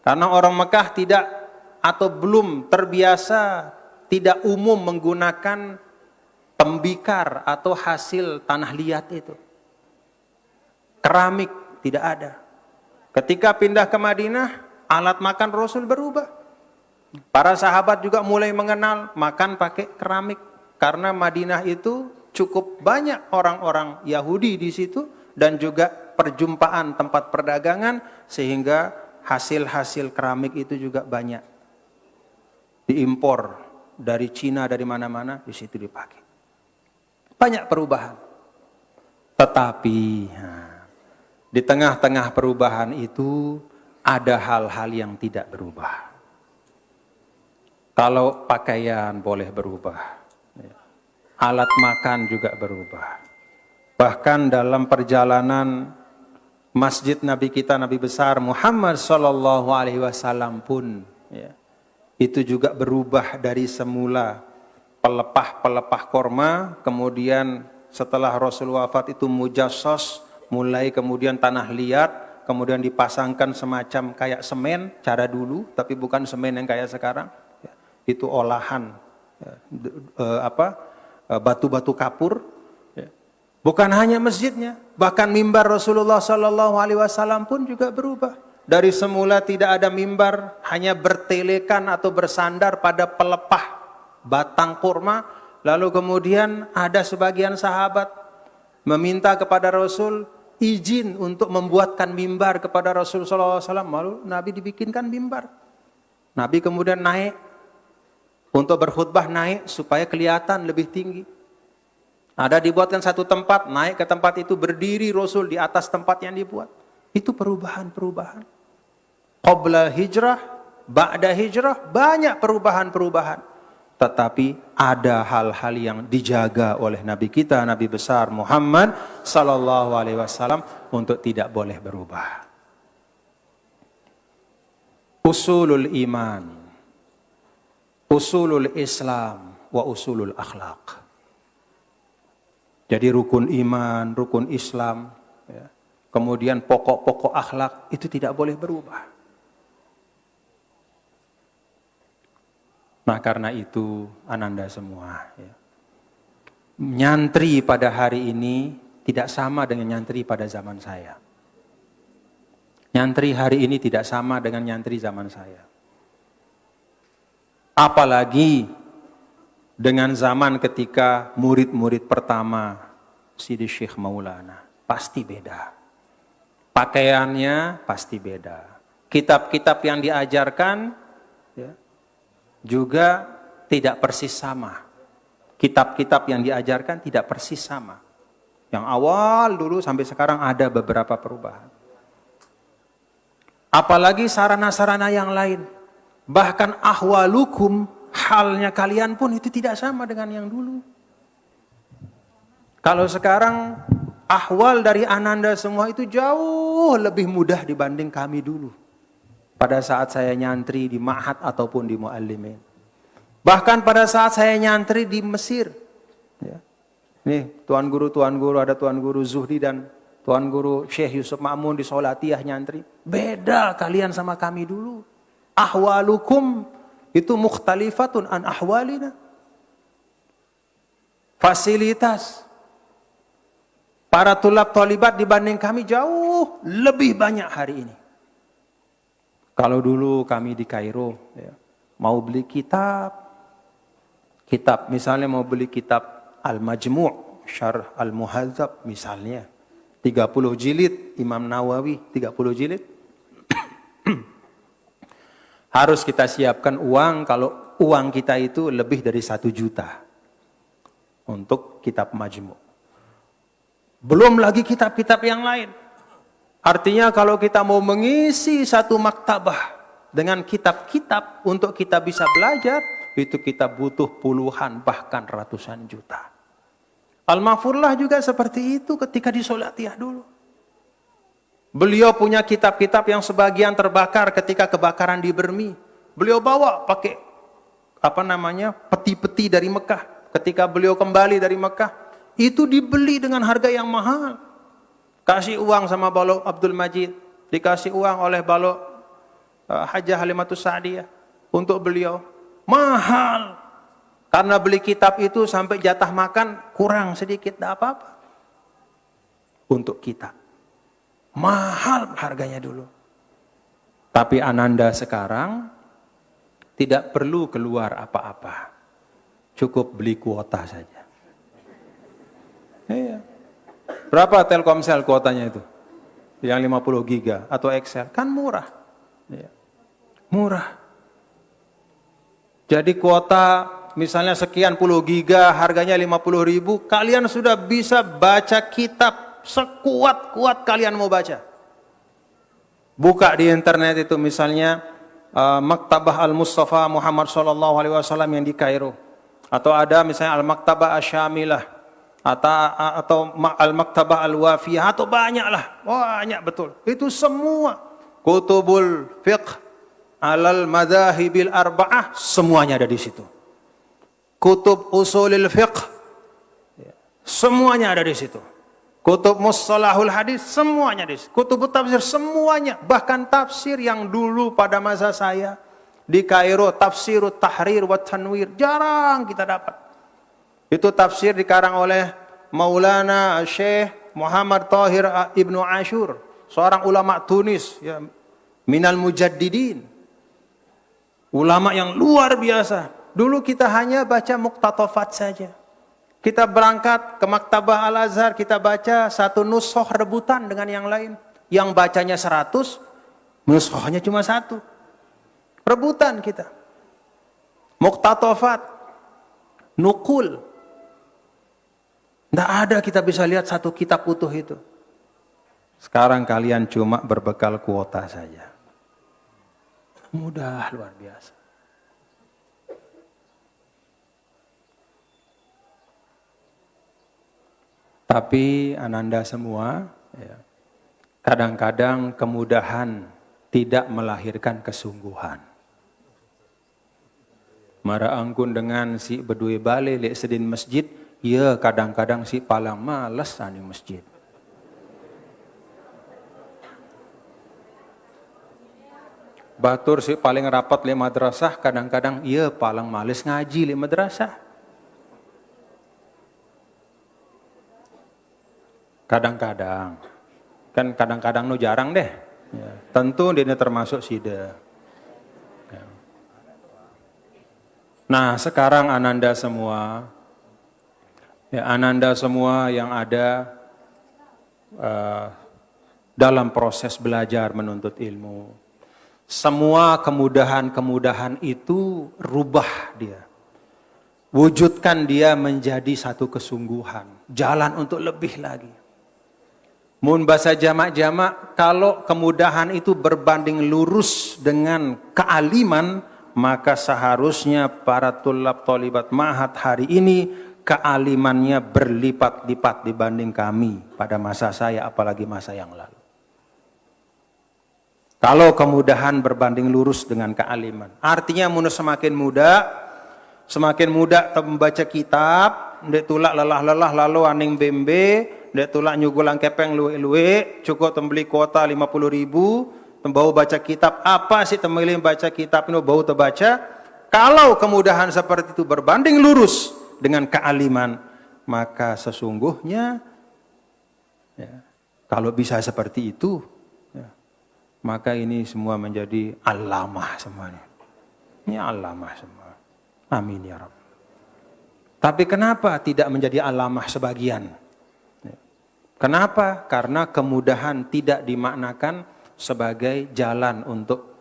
Karena orang Mekah tidak atau belum terbiasa, tidak umum menggunakan tembikar atau hasil tanah liat itu. Keramik tidak ada. Ketika pindah ke Madinah, alat makan Rasul berubah. Para sahabat juga mulai mengenal makan pakai keramik. Karena Madinah itu cukup banyak orang-orang Yahudi di situ dan juga perjumpaan tempat perdagangan, sehingga hasil-hasil keramik itu juga banyak diimpor dari Cina, dari mana-mana, di situ dipakai. Banyak perubahan. Tetapi di tengah-tengah perubahan itu ada hal-hal yang tidak berubah. Kalau pakaian boleh berubah, alat makan juga berubah. Bahkan dalam perjalanan masjid Nabi kita, Nabi besar Muhammad sallallahu alaihi wasallam pun, ya, itu juga berubah dari semula pelepah-pelepah korma, kemudian setelah Rasul wafat itu mujassas, mulai kemudian tanah liat, kemudian dipasangkan semacam kayak semen cara dulu, tapi bukan semen yang kayak sekarang. Itu olahan batu-batu kapur. Bukan hanya masjidnya, bahkan mimbar Rasulullah SAW pun juga berubah. Dari semula tidak ada mimbar, hanya bertelekan atau bersandar pada pelepah batang kurma. Lalu kemudian ada sebagian sahabat meminta kepada Rasul izin untuk membuatkan mimbar kepada Rasulullah SAW. Lalu Nabi dibikinkan mimbar. Nabi kemudian naik untuk berkhutbah, naik supaya kelihatan lebih tinggi. Ada dibuatkan satu tempat, naik ke tempat itu, berdiri Rasul di atas tempat yang dibuat. Itu perubahan-perubahan. Qabla hijrah, ba'da hijrah, banyak perubahan-perubahan. Tetapi ada hal-hal yang dijaga oleh Nabi kita, Nabi besar Muhammad sallallahu alaihi wasallam untuk tidak boleh berubah. Usulul iman, usulul Islam, wa usulul akhlak. Jadi rukun iman, rukun Islam, ya, kemudian pokok-pokok akhlak itu tidak boleh berubah. Nah karena itu ananda semua, ya, nyantri pada hari ini tidak sama dengan nyantri pada zaman saya. Nyantri hari ini tidak sama dengan nyantri zaman saya. Apalagi dengan zaman ketika murid-murid pertama Sidi Syekh Maulana. Pasti beda. Pakaiannya pasti beda. Kitab-kitab yang diajarkan ya, juga tidak persis sama. Kitab-kitab yang diajarkan tidak persis sama. Yang awal dulu sampai sekarang ada beberapa perubahan. Apalagi sarana-sarana yang lain. Bahkan ahwalukum, halnya kalian pun itu tidak sama dengan yang dulu. Kalau sekarang ahwal dari ananda semua itu jauh lebih mudah dibanding kami dulu. Pada saat saya nyantri di ma'had ataupun di mu'allimin. Bahkan pada saat saya nyantri di Mesir. Ya. Nih tuan guru ada tuan guru Zuhdi dan tuan guru Syekh Yusuf Ma'mun di Solatiyah nyantri. Beda kalian sama kami dulu. Ahwalukum itu mukhtalifatun an ahwalina. Fasilitas para tulab talibat dibanding kami jauh lebih banyak hari ini. Kalau dulu kami di Kairo, ya, mau beli kitab, misalnya mau beli kitab Al-Majmu' Syarh Al-Muhadzab misalnya, 30 jilid, Imam Nawawi 30 jilid. Harus kita siapkan uang, kalau uang kita itu lebih dari 1 juta untuk kitab Majmu'. Belum lagi kitab-kitab yang lain. Artinya kalau kita mau mengisi satu maktabah dengan kitab-kitab untuk kita bisa belajar, itu kita butuh puluhan bahkan ratusan juta. Al-Mahfurlah juga seperti itu ketika di Solatiyah dulu. Beliau punya kitab-kitab yang sebagian terbakar ketika kebakaran di Bermi. Beliau bawa pakai peti-peti dari Mekah. Ketika beliau kembali dari Mekah, itu dibeli dengan harga yang mahal. Kasih uang sama Balok Abdul Majid, dikasih uang oleh Balok Hajjah Halimatus Sa'diyah untuk beliau. Mahal. Karena beli kitab itu sampai jatah makan kurang sedikit, tidak apa-apa. Untuk kita. Mahal harganya dulu. Tapi ananda sekarang tidak perlu keluar apa-apa. Cukup beli kuota saja. Iya. Berapa Telkomsel kuotanya itu? Yang 50 giga atau Excel. Kan murah. Iya. Murah. Jadi kuota misalnya sekian puluh giga, harganya 50.000, kalian sudah bisa baca kitab sekuat-kuat kalian mau baca. Buka di internet itu misalnya Maktabah Al-Mustafa Muhammad SAW yang di Kairo. Atau ada misalnya Al-Maktabah Asyamilah. Atau Al-Maktabah Al-Wafiyah. Atau banyaklah. Banyak betul. Itu semua. Kutubul Fiqh Alal Madhahibil Arba'ah. Semuanya ada di situ. Kutub Usulil Fiqh. Semuanya ada di situ. Kutub Mustalahul Hadis, semuanya di situ. Kutub Tafsir, semuanya. Bahkan tafsir yang dulu pada masa saya di Kairo, Tafsirut Tahrir wa Tanwir, jarang kita dapat. Itu tafsir dikarang oleh Maulana Syekh Muhammad Tahir Ibnu Ashur, seorang ulama Tunis, ya, minal mujaddidin. Ulama yang luar biasa. Dulu kita hanya baca muqtatafat saja. Kita berangkat ke Maktabah Al-Azhar, kita baca satu nuskhoh rebutan dengan yang lain. Yang bacanya 100, nuskhohnya cuma 1. Rebutan kita. Muqtatafat, nukul. Tidak ada kita bisa lihat satu kitab utuh itu. Sekarang kalian cuma berbekal kuota saja. Mudah luar biasa. Tapi ananda semua, ya, kadang-kadang kemudahan tidak melahirkan kesungguhan. Mara angkun dengan si bedui balik lek sedin masjid, ya kadang-kadang si palang malas ani masjid. Batur si paling rapat le madrasah, kadang-kadang ya palang malas ngaji le madrasah. Kadang-kadang, kan kadang-kadang nu jarang deh. Ya, tentu ini termasuk sida. Ya. Nah, sekarang Ananda semua, ya Ananda semua yang ada dalam proses belajar menuntut ilmu, semua kemudahan-kemudahan itu rubah dia. Wujudkan dia menjadi satu kesungguhan. Jalan untuk lebih lagi. Mun bahasa jamak-jamak, kalau kemudahan itu berbanding lurus dengan kealiman, maka seharusnya para tulab tolibat ma'had hari ini, kealimannya berlipat-lipat dibanding kami pada masa saya, apalagi masa yang lalu. Kalau kemudahan berbanding lurus dengan kealiman. Artinya mun semakin muda membaca kitab, ndek tulak lelah-lelah lalu aning bembe, ndek tulak nyugulang kepeng luwe-luwe, cukup tembeli kuota 50.000, tembau baca kitab, apa sih tembeli baca kitab ini bau terbaca? Kalau kemudahan seperti itu berbanding lurus dengan kealiman, maka sesungguhnya ya, kalau bisa seperti itu, ya, maka ini semua menjadi alamah semuanya. Ini alamah semua. Amin ya Rabb. Tapi kenapa tidak menjadi alamah sebagian? Kenapa? Karena kemudahan tidak dimaknakan sebagai jalan untuk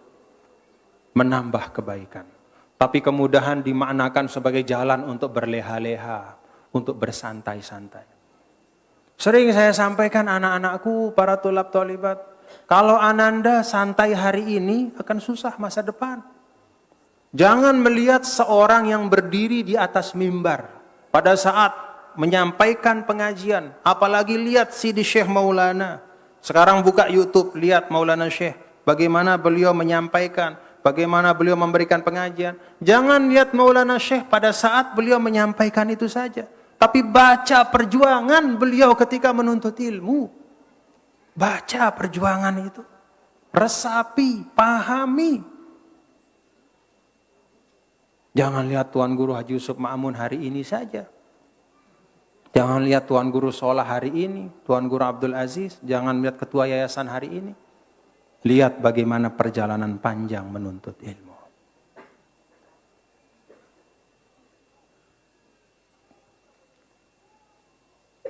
menambah kebaikan. Tapi kemudahan dimaknakan sebagai jalan untuk berleha-leha, untuk bersantai-santai. Sering saya sampaikan anak-anakku, para tulab tolibat, kalau Ananda santai hari ini akan susah masa depan. Jangan melihat seorang yang berdiri di atas mimbar pada saat menyampaikan pengajian. Apalagi lihat CD Syekh Maulana. Sekarang buka YouTube, lihat Maulana Syekh. Bagaimana beliau menyampaikan, bagaimana beliau memberikan pengajian. Jangan lihat Maulana Syekh pada saat beliau menyampaikan itu saja. Tapi baca perjuangan beliau ketika menuntut ilmu. Baca perjuangan itu. Resapi, pahami. Jangan lihat Tuan Guru Haji Yusuf Ma'mun hari ini saja. Jangan lihat Tuan Guru Solah hari ini, Tuan Guru Abdul Aziz, jangan lihat Ketua Yayasan hari ini. Lihat bagaimana perjalanan panjang menuntut ilmu.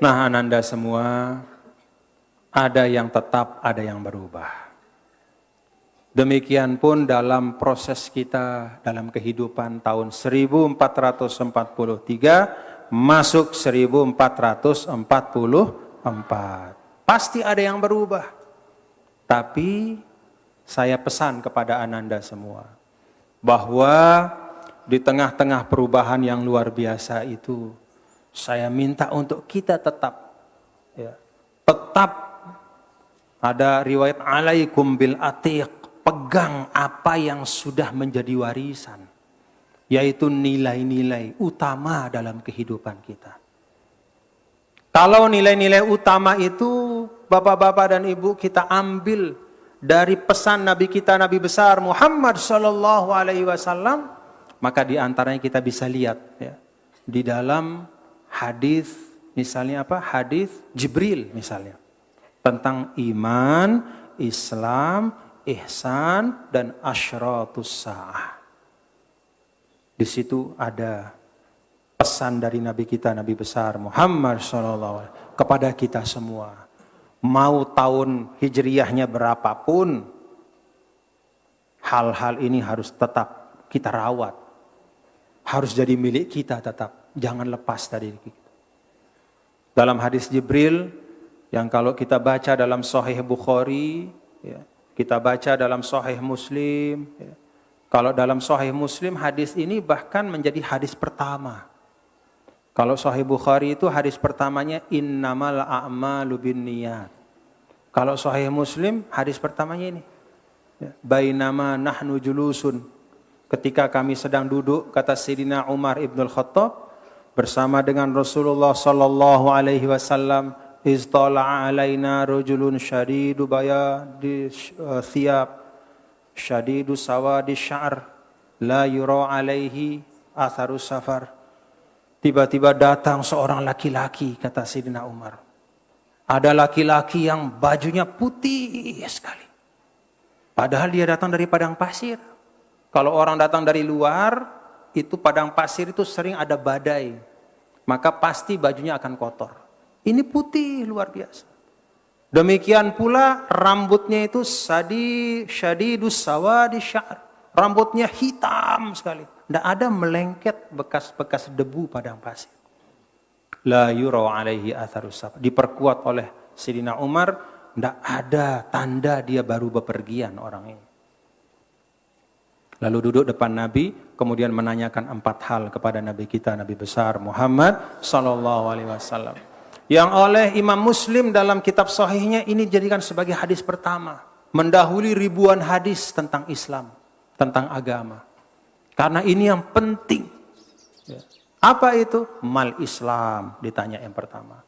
Nah, Ananda semua, ada yang tetap, ada yang berubah. Demikian pun dalam proses kita dalam kehidupan tahun 1443 masuk 1444. Pasti ada yang berubah. Tapi saya pesan kepada Ananda semua bahwa di tengah-tengah perubahan yang luar biasa itu, saya minta untuk kita tetap ada riwayat alaikum bil atiq. Pegang apa yang sudah menjadi warisan, yaitu nilai-nilai utama dalam kehidupan kita. Kalau nilai-nilai utama itu bapak-bapak dan ibu kita ambil dari pesan Nabi kita, Nabi besar Muhammad Sallallahu Alaihi Wasallam, maka di antaranya kita bisa lihat ya, di dalam hadis, misalnya apa? Hadis Jibril misalnya tentang iman, Islam, ihsan dan asyratus sa'ah. Di situ ada pesan dari Nabi kita, Nabi besar Muhammad SAW kepada kita semua. Mau tahun hijriyahnya berapapun, hal-hal ini harus tetap kita rawat. Harus jadi milik kita tetap. Jangan lepas dari kita. Dalam hadis Jibril, yang kalau kita baca dalam Sahih Bukhari, ya, kita baca dalam Sahih Muslim. Kalau dalam Sahih Muslim hadis ini bahkan menjadi hadis pertama. Kalau Sahih Bukhari itu hadis pertamanya innamal a'malu binniyat. Kalau Sahih Muslim hadis pertamanya ini. Bainama nahnu julusun. Ketika kami sedang duduk, kata Sayyidina Umar ibn al-Khattab bersama dengan Rasulullah sallallahu alaihi wasallam, iztala'a alaina rajulun syadidu bayadi thiyab syadidu sawadi sya'r la yura alaihi atharus safar. Tiba-tiba datang seorang laki-laki, kata Sayyidina Umar. Ada laki-laki yang bajunya putih sekali. Padahal dia datang dari padang pasir. Kalau orang datang dari luar, itu padang pasir itu sering ada badai. Maka pasti bajunya akan kotor. Ini putih luar biasa. Demikian pula rambutnya itu syadidus sawadi sya'r. Rambutnya hitam sekali. Tidak ada melengket bekas-bekas debu padang pasir. La yura alaihi atharus safar. Diperkuat oleh Sayyidina Umar, tidak ada tanda dia baru bepergian orang ini. Lalu duduk depan Nabi, kemudian menanyakan 4 hal kepada Nabi kita, Nabi besar Muhammad sallallahu alaihi wasallam. Yang oleh Imam Muslim dalam kitab sahihnya ini dijadikan sebagai hadis pertama, mendahului ribuan hadis tentang Islam, tentang agama. Karena ini yang penting. Apa itu? Mal Islam, ditanya yang pertama.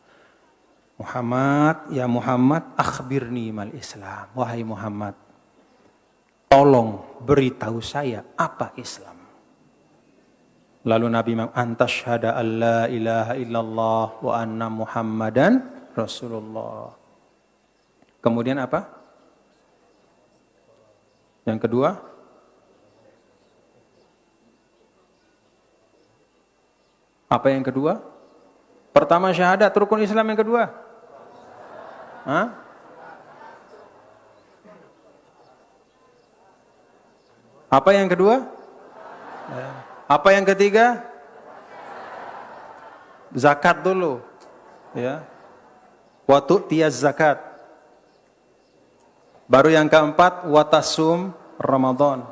Muhammad, ya Muhammad, akhbirni mal Islam. Wahai Muhammad, tolong beritahu saya apa Islam. Lalu Nabi antashhada an la ilaha illallah wa anna Muhammadan Rasulullah. Kemudian apa? Yang kedua? Apa yang kedua? Pertama syahadat, rukun Islam yang kedua. Hah? Apa yang kedua? Apa yang ketiga? Zakat dulu. Ya. Wa tu'tiyaz zakat. Baru yang keempat, watasum Ramadan.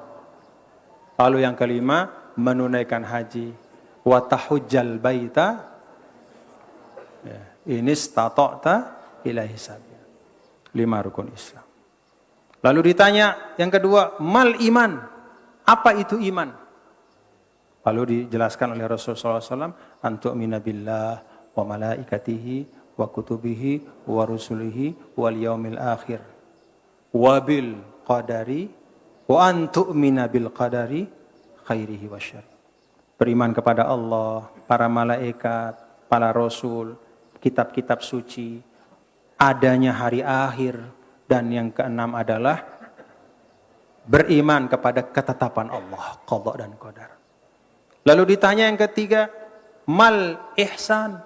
Lalu yang kelima, menunaikan haji. Wa tahujjal baita. Ya. Ini stata'ta ilahi sabila. 5 rukun Islam. Lalu ditanya yang kedua, mal iman. Apa itu iman? Lalu dijelaskan oleh Rasulullah SAW, antu'mina billah wa malaikatihi wa kutubihi wa rusulihi wal yaumil akhir wa bil qadari wa antu'mina bil qadari khairihi wa syarri. Beriman kepada Allah, para malaikat, para rasul, kitab-kitab suci, adanya hari akhir, dan yang keenam adalah beriman kepada ketetapan Allah, qada dan qadar. Lalu ditanya yang ketiga, mal ihsan,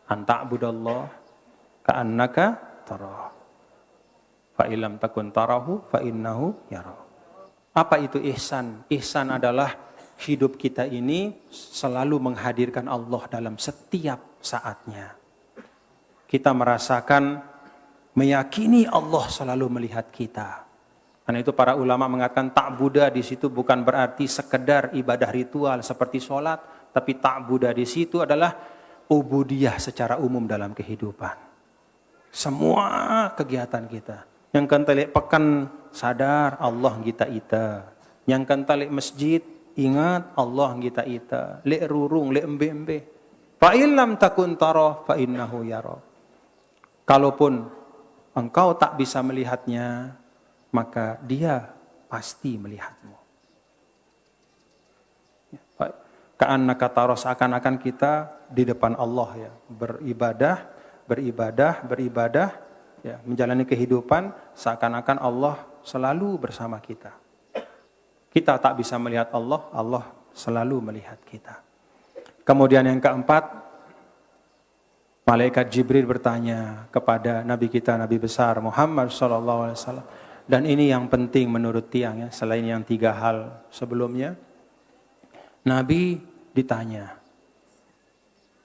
anta'budallah ka'annaka tarah. Fa illam takun tarahu fa innahu yara. Apa itu ihsan? Ihsan adalah hidup kita ini selalu menghadirkan Allah dalam setiap saatnya. Kita merasakan, meyakini Allah selalu melihat kita. Karena itu para ulama mengatakan ta'budah di situ bukan berarti sekedar ibadah ritual seperti sholat, tapi ta'budah di situ adalah ubudiyah secara umum dalam kehidupan. Semua kegiatan kita. Yang kentalik pekan sadar Allah kita ita. Yang kentalik masjid ingat Allah kita ita. Lek rurung, lek embe-embe. Fa illam takun tarah fa innahu yara. Kalaupun engkau tak bisa melihatnya, maka dia pasti melihatmu. Ka'annaka tarah, seakan-akan kita di depan Allah ya, beribadah ya, menjalani kehidupan seakan-akan Allah selalu bersama kita. Kita tak bisa melihat Allah, Allah selalu melihat kita. Kemudian yang keempat, malaikat Jibril bertanya kepada Nabi kita, Nabi besar Muhammad SAW. Dan ini yang penting menurut tiang ya, selain yang 3 hal sebelumnya. Nabi ditanya,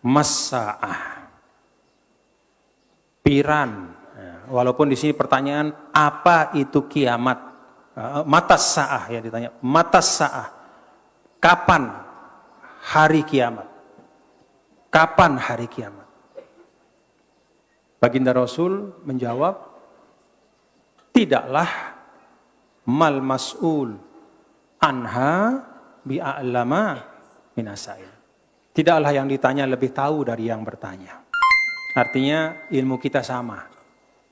Masa'ah, piran. Walaupun di sini pertanyaan, apa itu kiamat? Matas sa'ah ya ditanya, matas sa'ah. Kapan hari kiamat? Kapan hari kiamat? Baginda Rasul menjawab, tidaklah mal mas'ul anha bi'a'lama minasail. Tidaklah yang ditanya lebih tahu dari yang bertanya. Artinya ilmu kita sama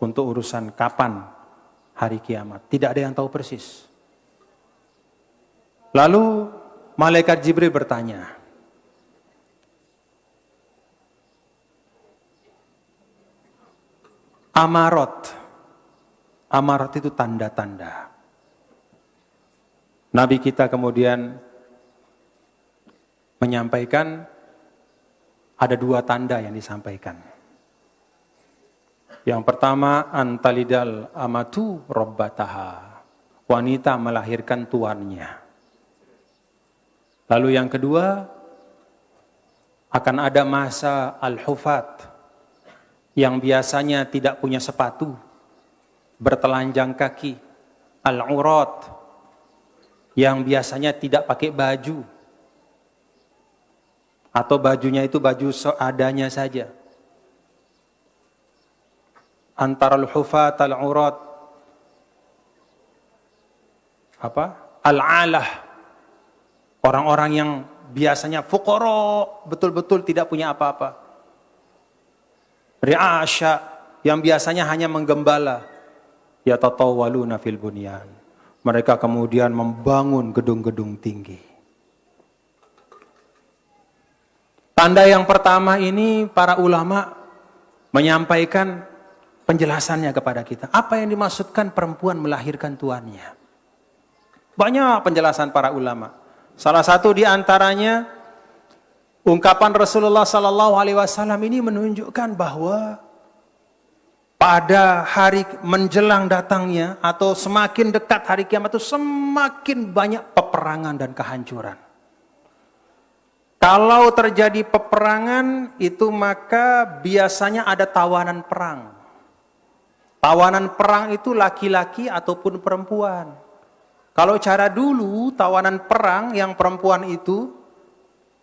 untuk urusan kapan hari kiamat. Tidak ada yang tahu persis. Lalu malaikat Jibril bertanya, Amarat. Amarat itu tanda-tanda. Nabi kita kemudian menyampaikan ada 2 tanda yang disampaikan. Yang pertama, antalidal amatu robbataha. Wanita melahirkan tuannya. Lalu yang kedua, akan ada masa al-hufat yang biasanya tidak punya sepatu, bertelanjang kaki, al-urat yang biasanya tidak pakai baju atau bajunya itu baju seadanya saja. Antara al-hufat al-urat al-alah, orang-orang yang biasanya fuqara, betul-betul tidak punya apa-apa. Ri'asya, yang biasanya hanya menggembala. Yatatawwaluna fil bunyan. Mereka kemudian membangun gedung-gedung tinggi. Tanda yang pertama ini para ulama menyampaikan penjelasannya kepada kita. Apa yang dimaksudkan perempuan melahirkan tuannya? Banyak penjelasan para ulama. Salah satu di antaranya ungkapan Rasulullah SAW ini menunjukkan bahwa pada hari menjelang datangnya atau semakin dekat hari kiamat itu semakin banyak peperangan dan kehancuran. Kalau terjadi peperangan itu maka biasanya ada tawanan perang. Tawanan perang itu laki-laki ataupun perempuan. Kalau cara dulu tawanan perang yang perempuan itu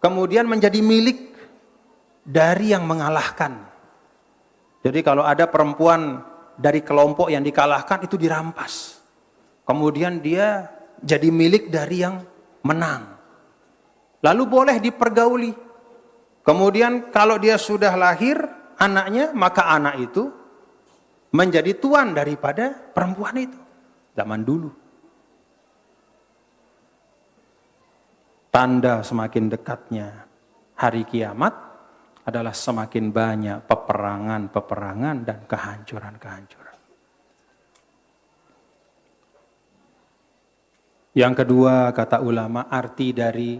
kemudian menjadi milik dari yang mengalahkan. Jadi kalau ada perempuan dari kelompok yang dikalahkan itu dirampas. Kemudian dia jadi milik dari yang menang. Lalu boleh dipergauli. Kemudian kalau dia sudah lahir anaknya, maka anak itu menjadi tuan daripada perempuan itu. Zaman dulu. Tanda semakin dekatnya hari kiamat adalah semakin banyak peperangan-peperangan dan kehancuran-kehancuran. Yang kedua, kata ulama, arti dari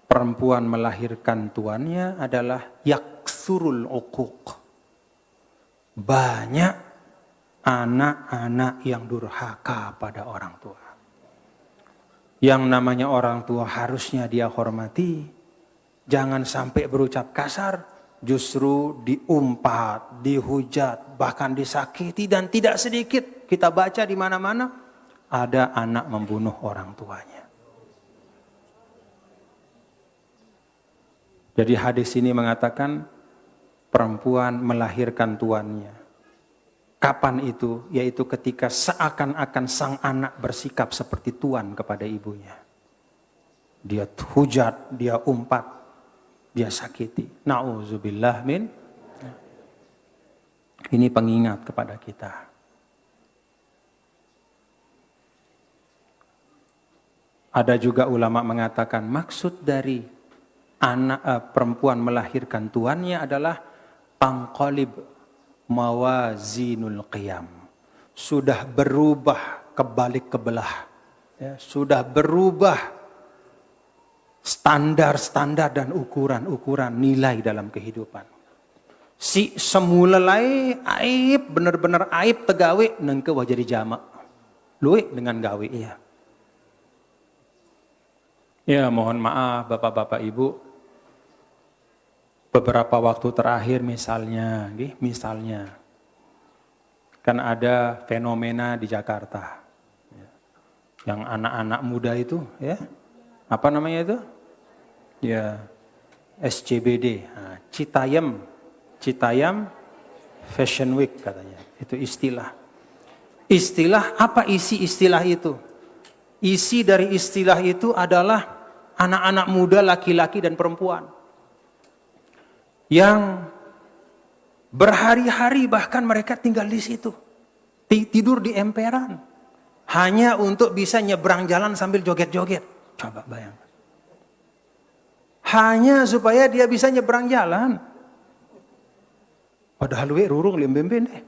perempuan melahirkan tuannya adalah yaksurul uquq. Banyak anak-anak yang durhaka pada orang tua. Yang namanya orang tua harusnya dia hormati. Jangan sampai berucap kasar, justru diumpat, dihujat, bahkan disakiti, dan tidak sedikit kita baca di mana-mana ada anak membunuh orang tuanya. Jadi hadis ini mengatakan perempuan melahirkan tuannya. Kapan itu? Yaitu ketika seakan-akan sang anak bersikap seperti tuan kepada ibunya. Dia hujat, dia umpat, dia sakiti. Na'udzubillah min. Ini pengingat kepada kita. Ada juga ulama mengatakan maksud dari anak perempuan melahirkan tuannya adalah tangqalib mawazinul qiyam. Sudah berubah kebalik kebelah. Ya, sudah berubah standar-standar dan ukuran-ukuran nilai dalam kehidupan. Si semula lai aib, benar-benar aib tegawe nengke wajah di jamak. Luwe dengan gawe ya. Ya mohon maaf bapak-bapak ibu. Beberapa waktu terakhir misalnya kan ada fenomena di Jakarta. Yang anak-anak muda itu ya. Apa namanya itu? Ya, SCBD, nah, Citayam Fashion Week katanya. Itu istilah. Istilah, apa isi istilah itu? Isi dari istilah itu adalah anak-anak muda laki-laki dan perempuan. Yang berhari-hari bahkan mereka tinggal di situ. Tidur di emperan. Hanya untuk bisa nyebrang jalan sambil joget-joget. Coba bayangkan. Hanya supaya dia bisa nyebrang jalan. Padahal we rurung limbemben deh.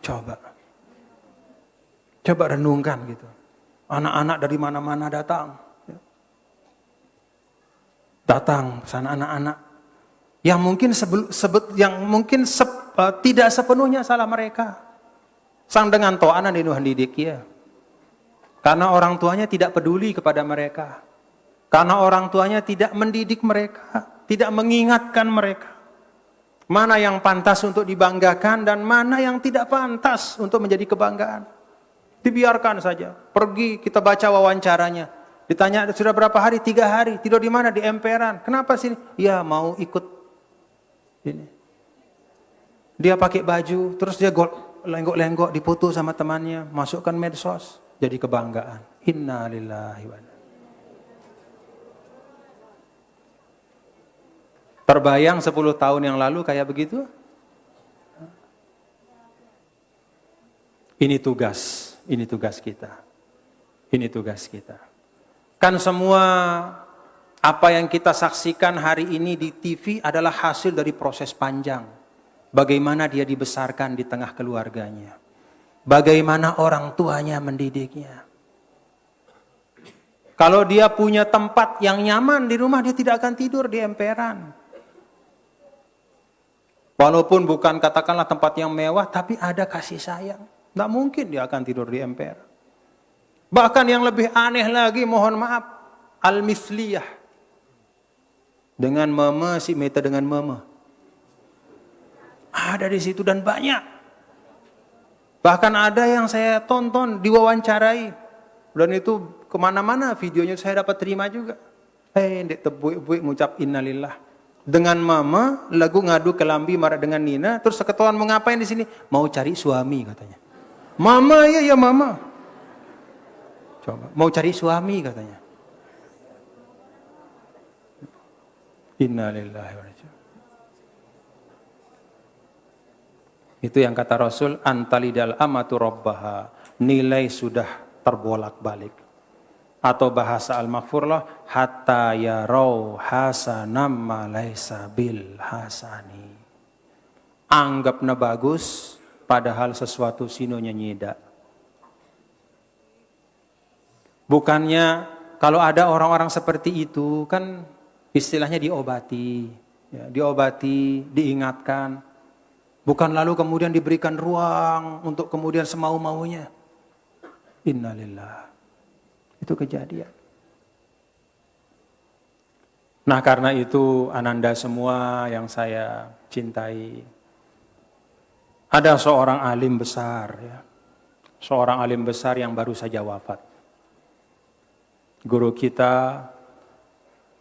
Coba renungkan gitu. Anak-anak dari mana-mana datang. Datang sana anak-anak yang mungkin tidak sepenuhnya salah mereka. Sang dengan to'ana di nuhan didik ya. Karena orang tuanya tidak peduli kepada mereka. Karena orang tuanya tidak mendidik mereka, tidak mengingatkan mereka. Mana yang pantas untuk dibanggakan dan mana yang tidak pantas untuk menjadi kebanggaan. Dibiarkan saja. Pergi kita baca wawancaranya. Ditanya sudah berapa hari? 3 hari. Tidur di mana? Di emperan. Kenapa sini? Ya mau ikut ini. Dia pakai baju, terus dia lenggok-lenggok, dipoto sama temannya, masukkan medsos, jadi kebanggaan. Inna lillahi wa inna. Terbayang 10 tahun yang lalu kayak begitu? Ini tugas kita. Ini tugas kita. Kan semua apa yang kita saksikan hari ini di TV adalah hasil dari proses panjang. Bagaimana dia dibesarkan di tengah keluarganya. Bagaimana orang tuanya mendidiknya. Kalau dia punya tempat yang nyaman di rumah, dia tidak akan tidur di emperan. Walaupun bukan katakanlah tempat yang mewah, tapi ada kasih sayang. Tidak mungkin dia akan tidur di emperan. Bahkan yang lebih aneh lagi, mohon maaf, al-misliyah. Dengan mama, si Meta dengan mama. Ada di situ dan banyak. Bahkan ada yang saya tonton, diwawancarai. Dan itu kemana-mana videonya saya dapat terima juga. Ndek tebuik-buik ngucap innalillah. Dengan mama, lagu ngadu ke lambi marah dengan Nina. Terus seketahuan mau ngapain di sini? Mau cari suami katanya. Mama ya mama. Coba, mau cari suami katanya. Innalillahi wa inna. Itu yang kata Rasul, antalidal amatu rabbaha. Nilai sudah terbolak-balik. Atau bahasa al-maghfurlah, hatta yarau hasanam ma laisa bil hasani. Anggapnya bagus, padahal sesuatu sinonya nyida. Bukannya kalau ada orang-orang seperti itu kan istilahnya diobati, ya, diobati, diingatkan. Bukan lalu kemudian diberikan ruang untuk kemudian semau-maunya. Innalillah. Itu kejadian. Nah karena itu ananda semua yang saya cintai. Ada seorang alim besar, ya. Seorang alim besar yang baru saja wafat. Guru kita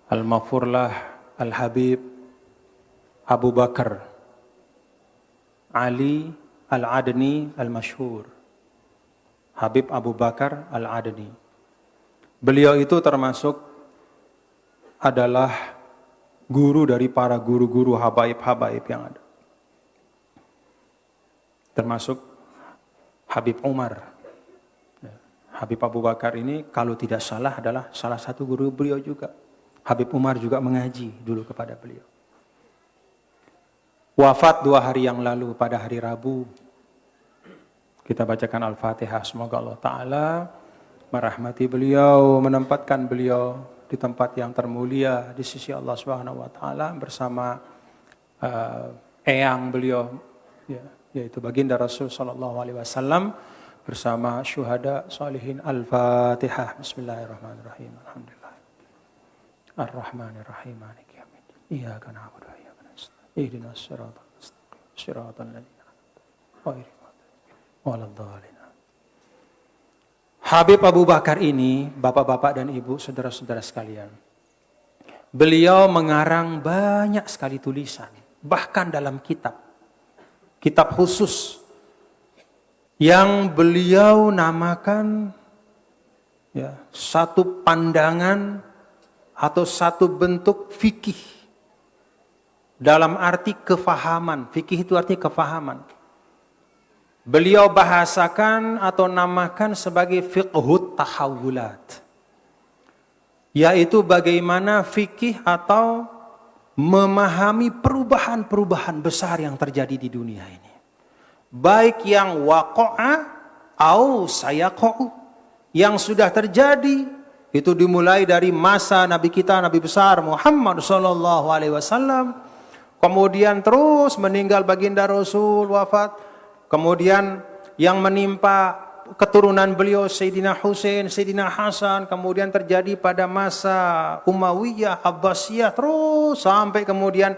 Al-Maghfurlah Al-Habib Abu Bakar Ali Al-Adni Al-Masyhur. Habib Abu Bakar Al-Adni. Beliau itu termasuk adalah guru dari para guru-guru habaib-habaib yang ada. Termasuk Habib Umar. Habib Abu Bakar ini kalau tidak salah adalah salah satu guru beliau juga. Habib Umar juga mengaji dulu kepada beliau. Wafat 2 hari yang lalu pada hari Rabu. Kita bacakan Al-Fatihah. Semoga Allah Ta'ala merahmati beliau, menempatkan beliau di tempat yang termulia di sisi Allah Subhanahu Wa Ta'ala bersama eyang beliau, ya, yaitu baginda Rasul Sallallahu Alaihi Wasallam bersama syuhada salihin. Al-Fatihah. Bismillahirrahmanirrahim. Alhamdulillah. Ar-Rahmanirrahim. Maliki yaumiddin. Iyyaka na'budu wa iyyaka nasta'in. Ihdinas siratal mustaqim. Siratal ladzina an'amta 'alaihim ghairil maghdubi 'alaihim. Habib Abu Bakar ini, bapak-bapak dan ibu, saudara-saudara sekalian, beliau mengarang banyak sekali tulisan, bahkan dalam kitab khusus yang beliau namakan ya, satu pandangan atau satu bentuk fikih dalam arti kefahaman. Fikih itu artinya kefahaman. Beliau bahasakan atau namakan sebagai fiqhut tahawulat, yaitu bagaimana fikih atau memahami perubahan-perubahan besar yang terjadi di dunia ini. Baik yang waqa'a au sayaqa'u, yang sudah terjadi itu dimulai dari masa Nabi kita, Nabi besar Muhammad sallallahu alaihi wasallam, kemudian terus meninggal baginda Rasul wafat, kemudian yang menimpa keturunan beliau Sayyidina Husain, Sayyidina Hasan, kemudian terjadi pada masa Umayyah, Abbasiyah, terus sampai kemudian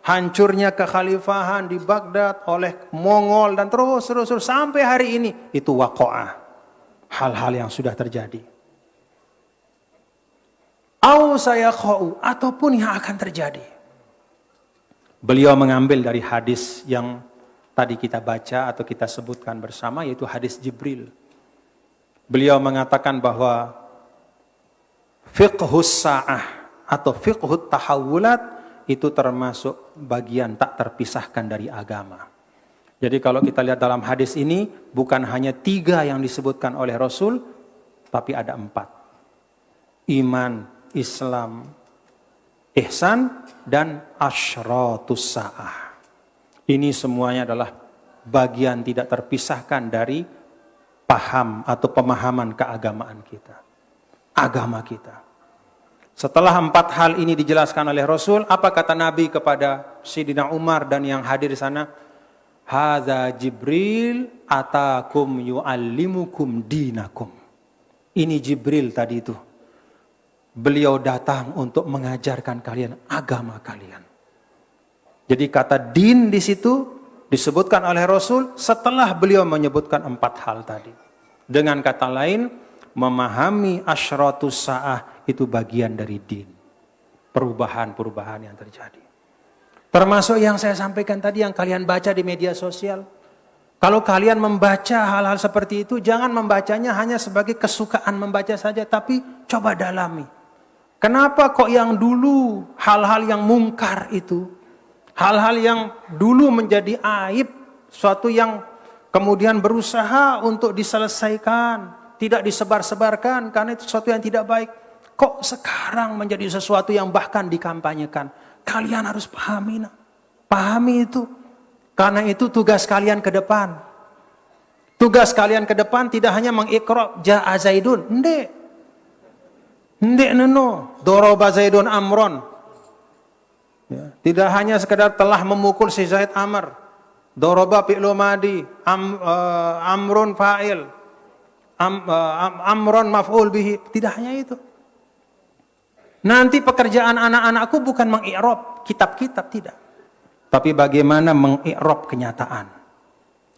hancurnya kekhalifahan di Baghdad oleh Mongol dan terus sampai hari ini. Itu waqa'ah, hal-hal yang sudah terjadi. Au sayakhau, ataupun yang akan terjadi. Beliau mengambil dari hadis yang tadi kita baca atau kita sebutkan bersama, yaitu hadis Jibril. Beliau mengatakan bahwa fiqhus sa'ah atau fiqhut tahawulat itu termasuk bagian tak terpisahkan dari agama. Jadi kalau kita lihat dalam hadis ini, bukan hanya 3 yang disebutkan oleh Rasul, tapi ada 4. Iman, Islam, ihsan, dan asyratus sa'ah. Ini semuanya adalah bagian tidak terpisahkan dari paham atau pemahaman keagamaan kita. Agama kita. Setelah 4 hal ini dijelaskan oleh Rasul, apa kata Nabi kepada Sayyidina Umar dan yang hadir di sana? Hadza Jibril atakum yu'allimukum dinakum. Ini Jibril tadi itu. Beliau datang untuk mengajarkan kalian agama kalian. Jadi kata din di situ disebutkan oleh Rasul setelah beliau menyebutkan 4 hal tadi. Dengan kata lain, memahami asyratus sa'ah itu bagian dari din. Perubahan-perubahan yang terjadi. Termasuk yang saya sampaikan tadi yang kalian baca di media sosial. Kalau kalian membaca hal-hal seperti itu, jangan membacanya hanya sebagai kesukaan membaca saja, tapi coba dalami. Kenapa kok yang dulu hal-hal yang mungkar itu, hal-hal yang dulu menjadi aib, suatu yang kemudian berusaha untuk diselesaikan, tidak disebar-sebarkan karena itu sesuatu yang tidak baik, kok sekarang menjadi sesuatu yang bahkan dikampanyekan? Kalian harus pahami, pahami itu. Karena itu tugas kalian ke depan. Tugas kalian ke depan tidak hanya mengiqra ja'a Zaidun, Ndek neno, doroba Zaidun Amron. Ya, tidak hanya sekedar telah memukul si Zaid Amr. Doroba fi'lu madi, Amrun fa'il, Amron maf'ul bihi. Tidak hanya itu. Nanti pekerjaan anak-anakku bukan mengi'rab kitab-kitab, tidak. Tapi bagaimana mengi'rab kenyataan.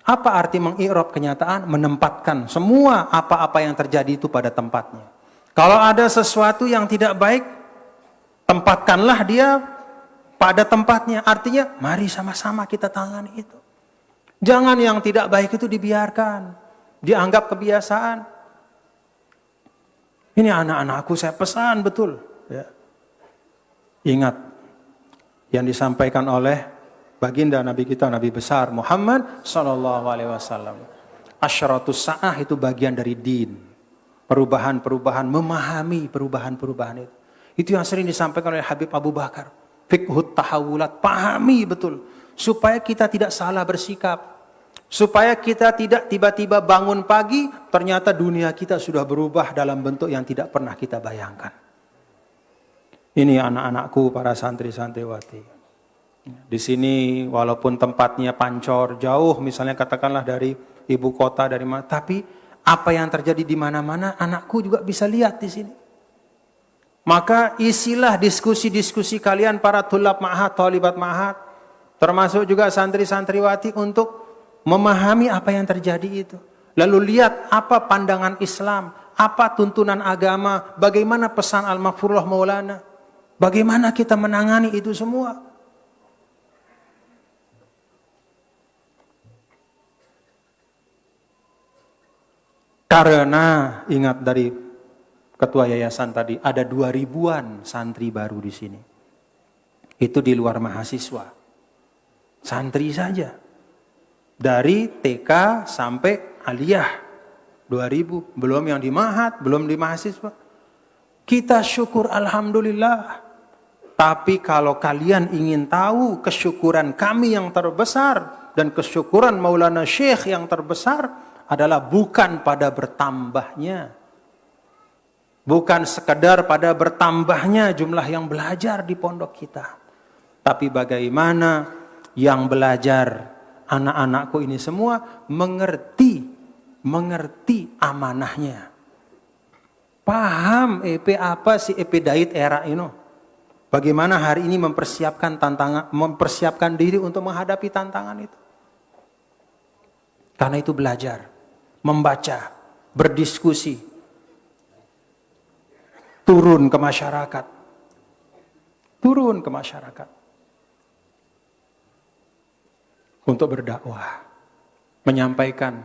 Apa arti mengi'rab kenyataan? Menempatkan semua apa-apa yang terjadi itu pada tempatnya. Kalau ada sesuatu yang tidak baik, tempatkanlah dia pada tempatnya. Artinya, mari sama-sama kita tangani itu. Jangan yang tidak baik itu dibiarkan, dianggap kebiasaan. Ini anak-anakku saya pesan betul. Ya. Ingat yang disampaikan oleh baginda Nabi kita, Nabi besar Muhammad sallallahu alaihi wasallam. Asyratus sa'ah itu bagian dari din. Perubahan-perubahan, memahami perubahan-perubahan itu. Itu yang sering disampaikan oleh Habib Abu Bakar. Fiqhut tahawulat, pahami betul. Supaya kita tidak salah bersikap. Supaya kita tidak tiba-tiba bangun pagi, ternyata dunia kita sudah berubah dalam bentuk yang tidak pernah kita bayangkan. Ini anak-anakku, para santri-santriwati. Di sini walaupun tempatnya pancor, jauh misalnya katakanlah dari ibu kota, dari mana, tapi apa yang terjadi di mana-mana, anakku juga bisa lihat di sini. Maka isilah diskusi-diskusi kalian para tulab ma'had, talibat ma'had, termasuk juga santri-santriwati untuk memahami apa yang terjadi itu. Lalu lihat apa pandangan Islam, apa tuntunan agama, bagaimana pesan Al-Maghfurullah Maulana, bagaimana kita menangani itu semua. Karena ingat dari ketua yayasan tadi, ada 2000-an santri baru di sini. Itu di luar mahasiswa. Santri saja. Dari TK sampai aliyah. 2000. Belum yang di ma'had, belum di mahasiswa. Kita syukur alhamdulillah. Tapi kalau kalian ingin tahu kesyukuran kami yang terbesar dan kesyukuran Maulana Syekh yang terbesar adalah bukan pada bertambahnya Bukan sekedar pada bertambahnya jumlah yang belajar di pondok kita. Tapi bagaimana yang belajar, anak-anakku ini semua mengerti amanahnya. Paham EP apa sih EP Dait era ini? Bagaimana hari ini mempersiapkan diri untuk menghadapi tantangan itu. Karena itu belajar, membaca, berdiskusi, turun ke masyarakat. Untuk berdakwah. Menyampaikan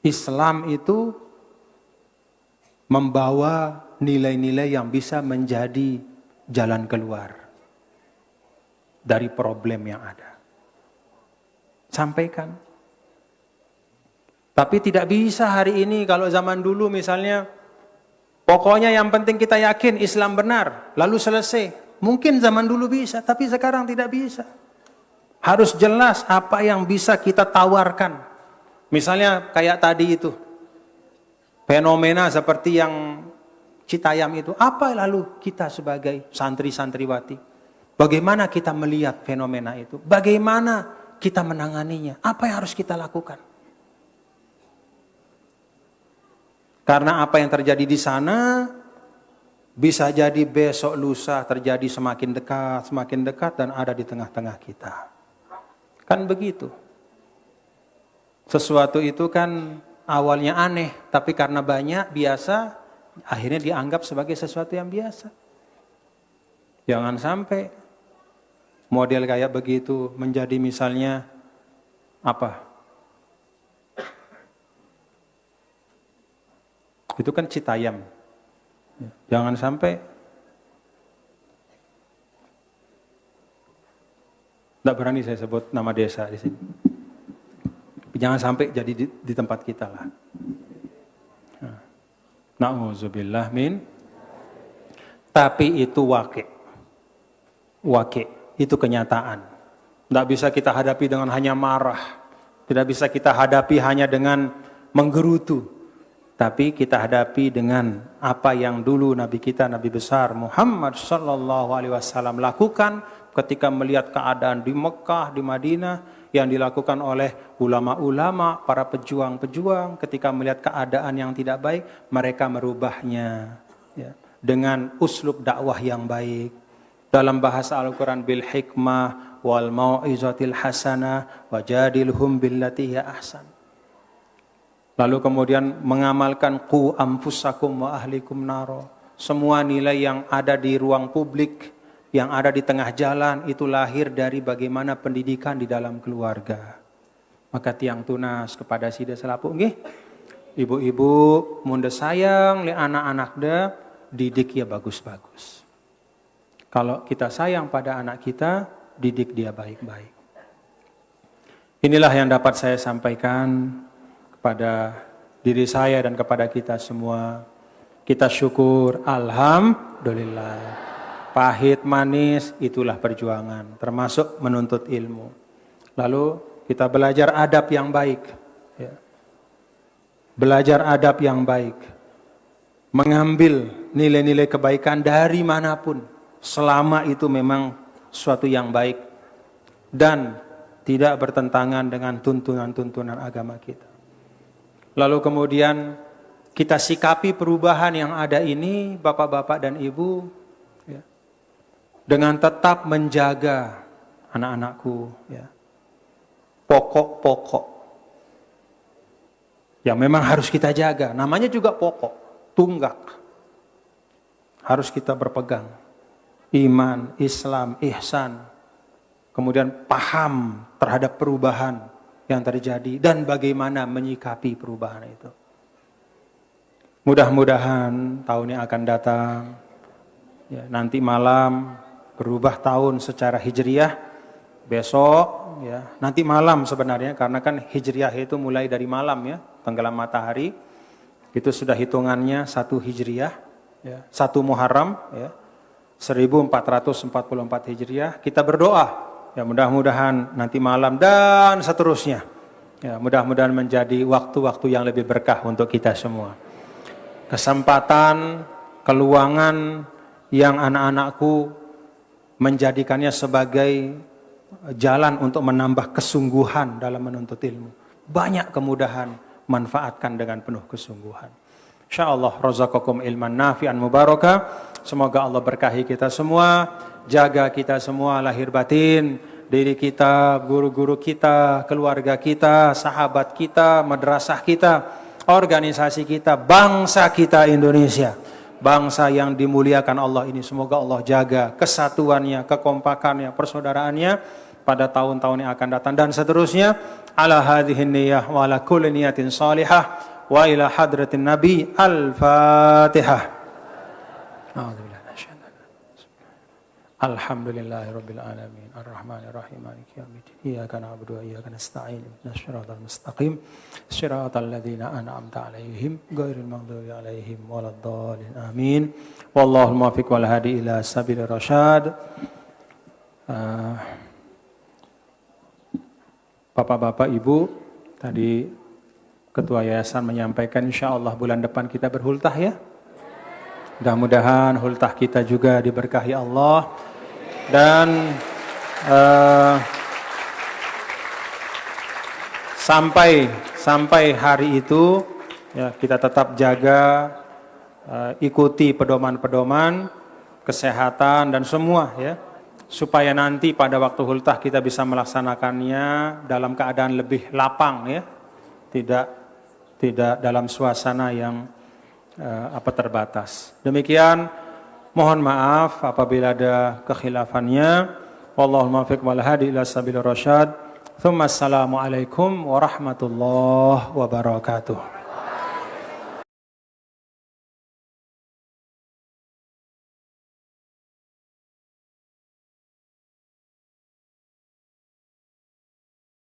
Islam itu membawa nilai-nilai yang bisa menjadi jalan keluar dari problem yang ada. Sampaikan. Tapi tidak bisa hari ini kalau zaman dulu misalnya, pokoknya yang penting kita yakin Islam benar, lalu selesai. Mungkin zaman dulu bisa, tapi sekarang tidak bisa. Harus jelas apa yang bisa kita tawarkan. Misalnya kayak tadi itu, fenomena seperti yang Citayam itu. Apa lalu kita sebagai santri-santriwati? Bagaimana kita melihat fenomena itu? Bagaimana kita menanganinya? Apa yang harus kita lakukan? Karena apa yang terjadi di sana bisa jadi besok lusa terjadi semakin dekat dan ada di tengah-tengah kita. Kan begitu. Sesuatu itu kan awalnya aneh, tapi karena banyak biasa, akhirnya dianggap sebagai sesuatu yang biasa. Jangan sampai model kayak begitu menjadi misalnya apa? Itu kan Citayam. Jangan sampai tidak berani saya sebut nama desa di sini. Jangan sampai jadi di tempat kita lah. Na'udzubillah min. Tapi itu wakil. Itu kenyataan. Tidak bisa kita hadapi dengan hanya marah. Tidak bisa kita hadapi hanya dengan menggerutu. Tapi kita hadapi dengan apa yang dulu Nabi kita, Nabi besar Muhammad sallallahu alaihi wasallam lakukan ketika melihat keadaan di Mekah, di Madinah yang dilakukan oleh ulama-ulama, para pejuang-pejuang. Ketika melihat keadaan yang tidak baik, mereka merubahnya ya, dengan uslub dakwah yang baik. Dalam bahasa Al-Quran, bil hikmah wal mau'izatil hasanah wajadilhum billati hiya ahsan. Lalu kemudian mengamalkan qu anfusakum wa ahlikum naro. Semua nilai yang ada di ruang publik, yang ada di tengah jalan, itu lahir dari bagaimana pendidikan di dalam keluarga. Maka tiang tunas kepada sida selapu, nggih. Ibu-ibu munda sayang li anak-anak da, didik ya bagus-bagus. Kalau kita sayang pada anak kita, didik dia baik-baik. Inilah yang dapat saya sampaikan kepada diri saya dan kepada kita semua. Kita syukur, alhamdulillah. Pahit manis itulah perjuangan, termasuk menuntut ilmu. Lalu kita belajar adab yang baik. Ya. Belajar adab yang baik. Mengambil nilai-nilai kebaikan dari manapun. Selama itu memang suatu yang baik. Dan tidak bertentangan dengan tuntunan-tuntunan agama kita. Lalu kemudian kita sikapi perubahan yang ada ini, bapak-bapak dan ibu, ya, dengan tetap menjaga anak-anakku, ya, pokok-pokok yang memang harus kita jaga. Namanya juga pokok, tunggak. Harus kita berpegang. Iman, Islam, ihsan. Kemudian paham terhadap perubahan yang terjadi dan bagaimana menyikapi perubahan itu. Mudah-mudahan tahun yang akan datang, ya, nanti malam berubah tahun secara hijriah, besok, ya, nanti malam sebenarnya karena kan hijriah itu mulai dari malam ya, tenggelam matahari, itu sudah hitungannya 1 hijriah, ya, 1 Muharram, ya, 1444 hijriah. Kita berdoa. Ya mudah-mudahan nanti malam dan seterusnya. Ya mudah-mudahan menjadi waktu-waktu yang lebih berkah untuk kita semua. kesempatan, keluangan yang anak-anakku menjadikannya sebagai jalan untuk menambah kesungguhan dalam menuntut ilmu. Banyak kemudahan, manfaatkan dengan penuh kesungguhan. InsyaAllah razaqakum ilman nafi'an mubarakah. Semoga Allah berkahi kita semua, jaga kita semua lahir batin, diri kita, guru-guru kita, keluarga kita, sahabat kita, madrasah kita, organisasi kita, bangsa kita Indonesia. Bangsa yang dimuliakan Allah ini, semoga Allah jaga kesatuannya, kekompakannya, persaudaraannya pada tahun-tahun yang akan datang dan seterusnya. Ala hadhihi niyyah wa ala kulli niyatin salihah wa ila hadratin nabi. Al-Fatihah. Alhamdulillahirabbil alamin arrahmanir rahim maliki yaumiddin iyyaka na'budu wa iyyaka nasta'in ihdinas siratal mustaqim siratal ladzina an'amta 'alaihim ghairil maghdubi 'alaihim waladdallin amin wallahul muwaffiq wal hadi ila sabilir rasyad. Bapak-bapak, Ibu, tadi Ketua Yayasan menyampaikan insyaallah bulan depan kita berhultah ya. Mudah-mudahan hultah kita juga diberkahi Allah. Dan sampai hari itu ya, kita tetap jaga, ikuti pedoman-pedoman kesehatan dan semua ya, supaya nanti pada waktu hultah kita bisa melaksanakannya dalam keadaan lebih lapang ya, tidak dalam suasana yang terbatas. Demikian, mohon maaf apabila ada kekhilafannya. Wallahul muwaffiq wal hadi ila sabilir rasyad. Tsumma assalamu alaikum warahmatullahi wabarakatuh.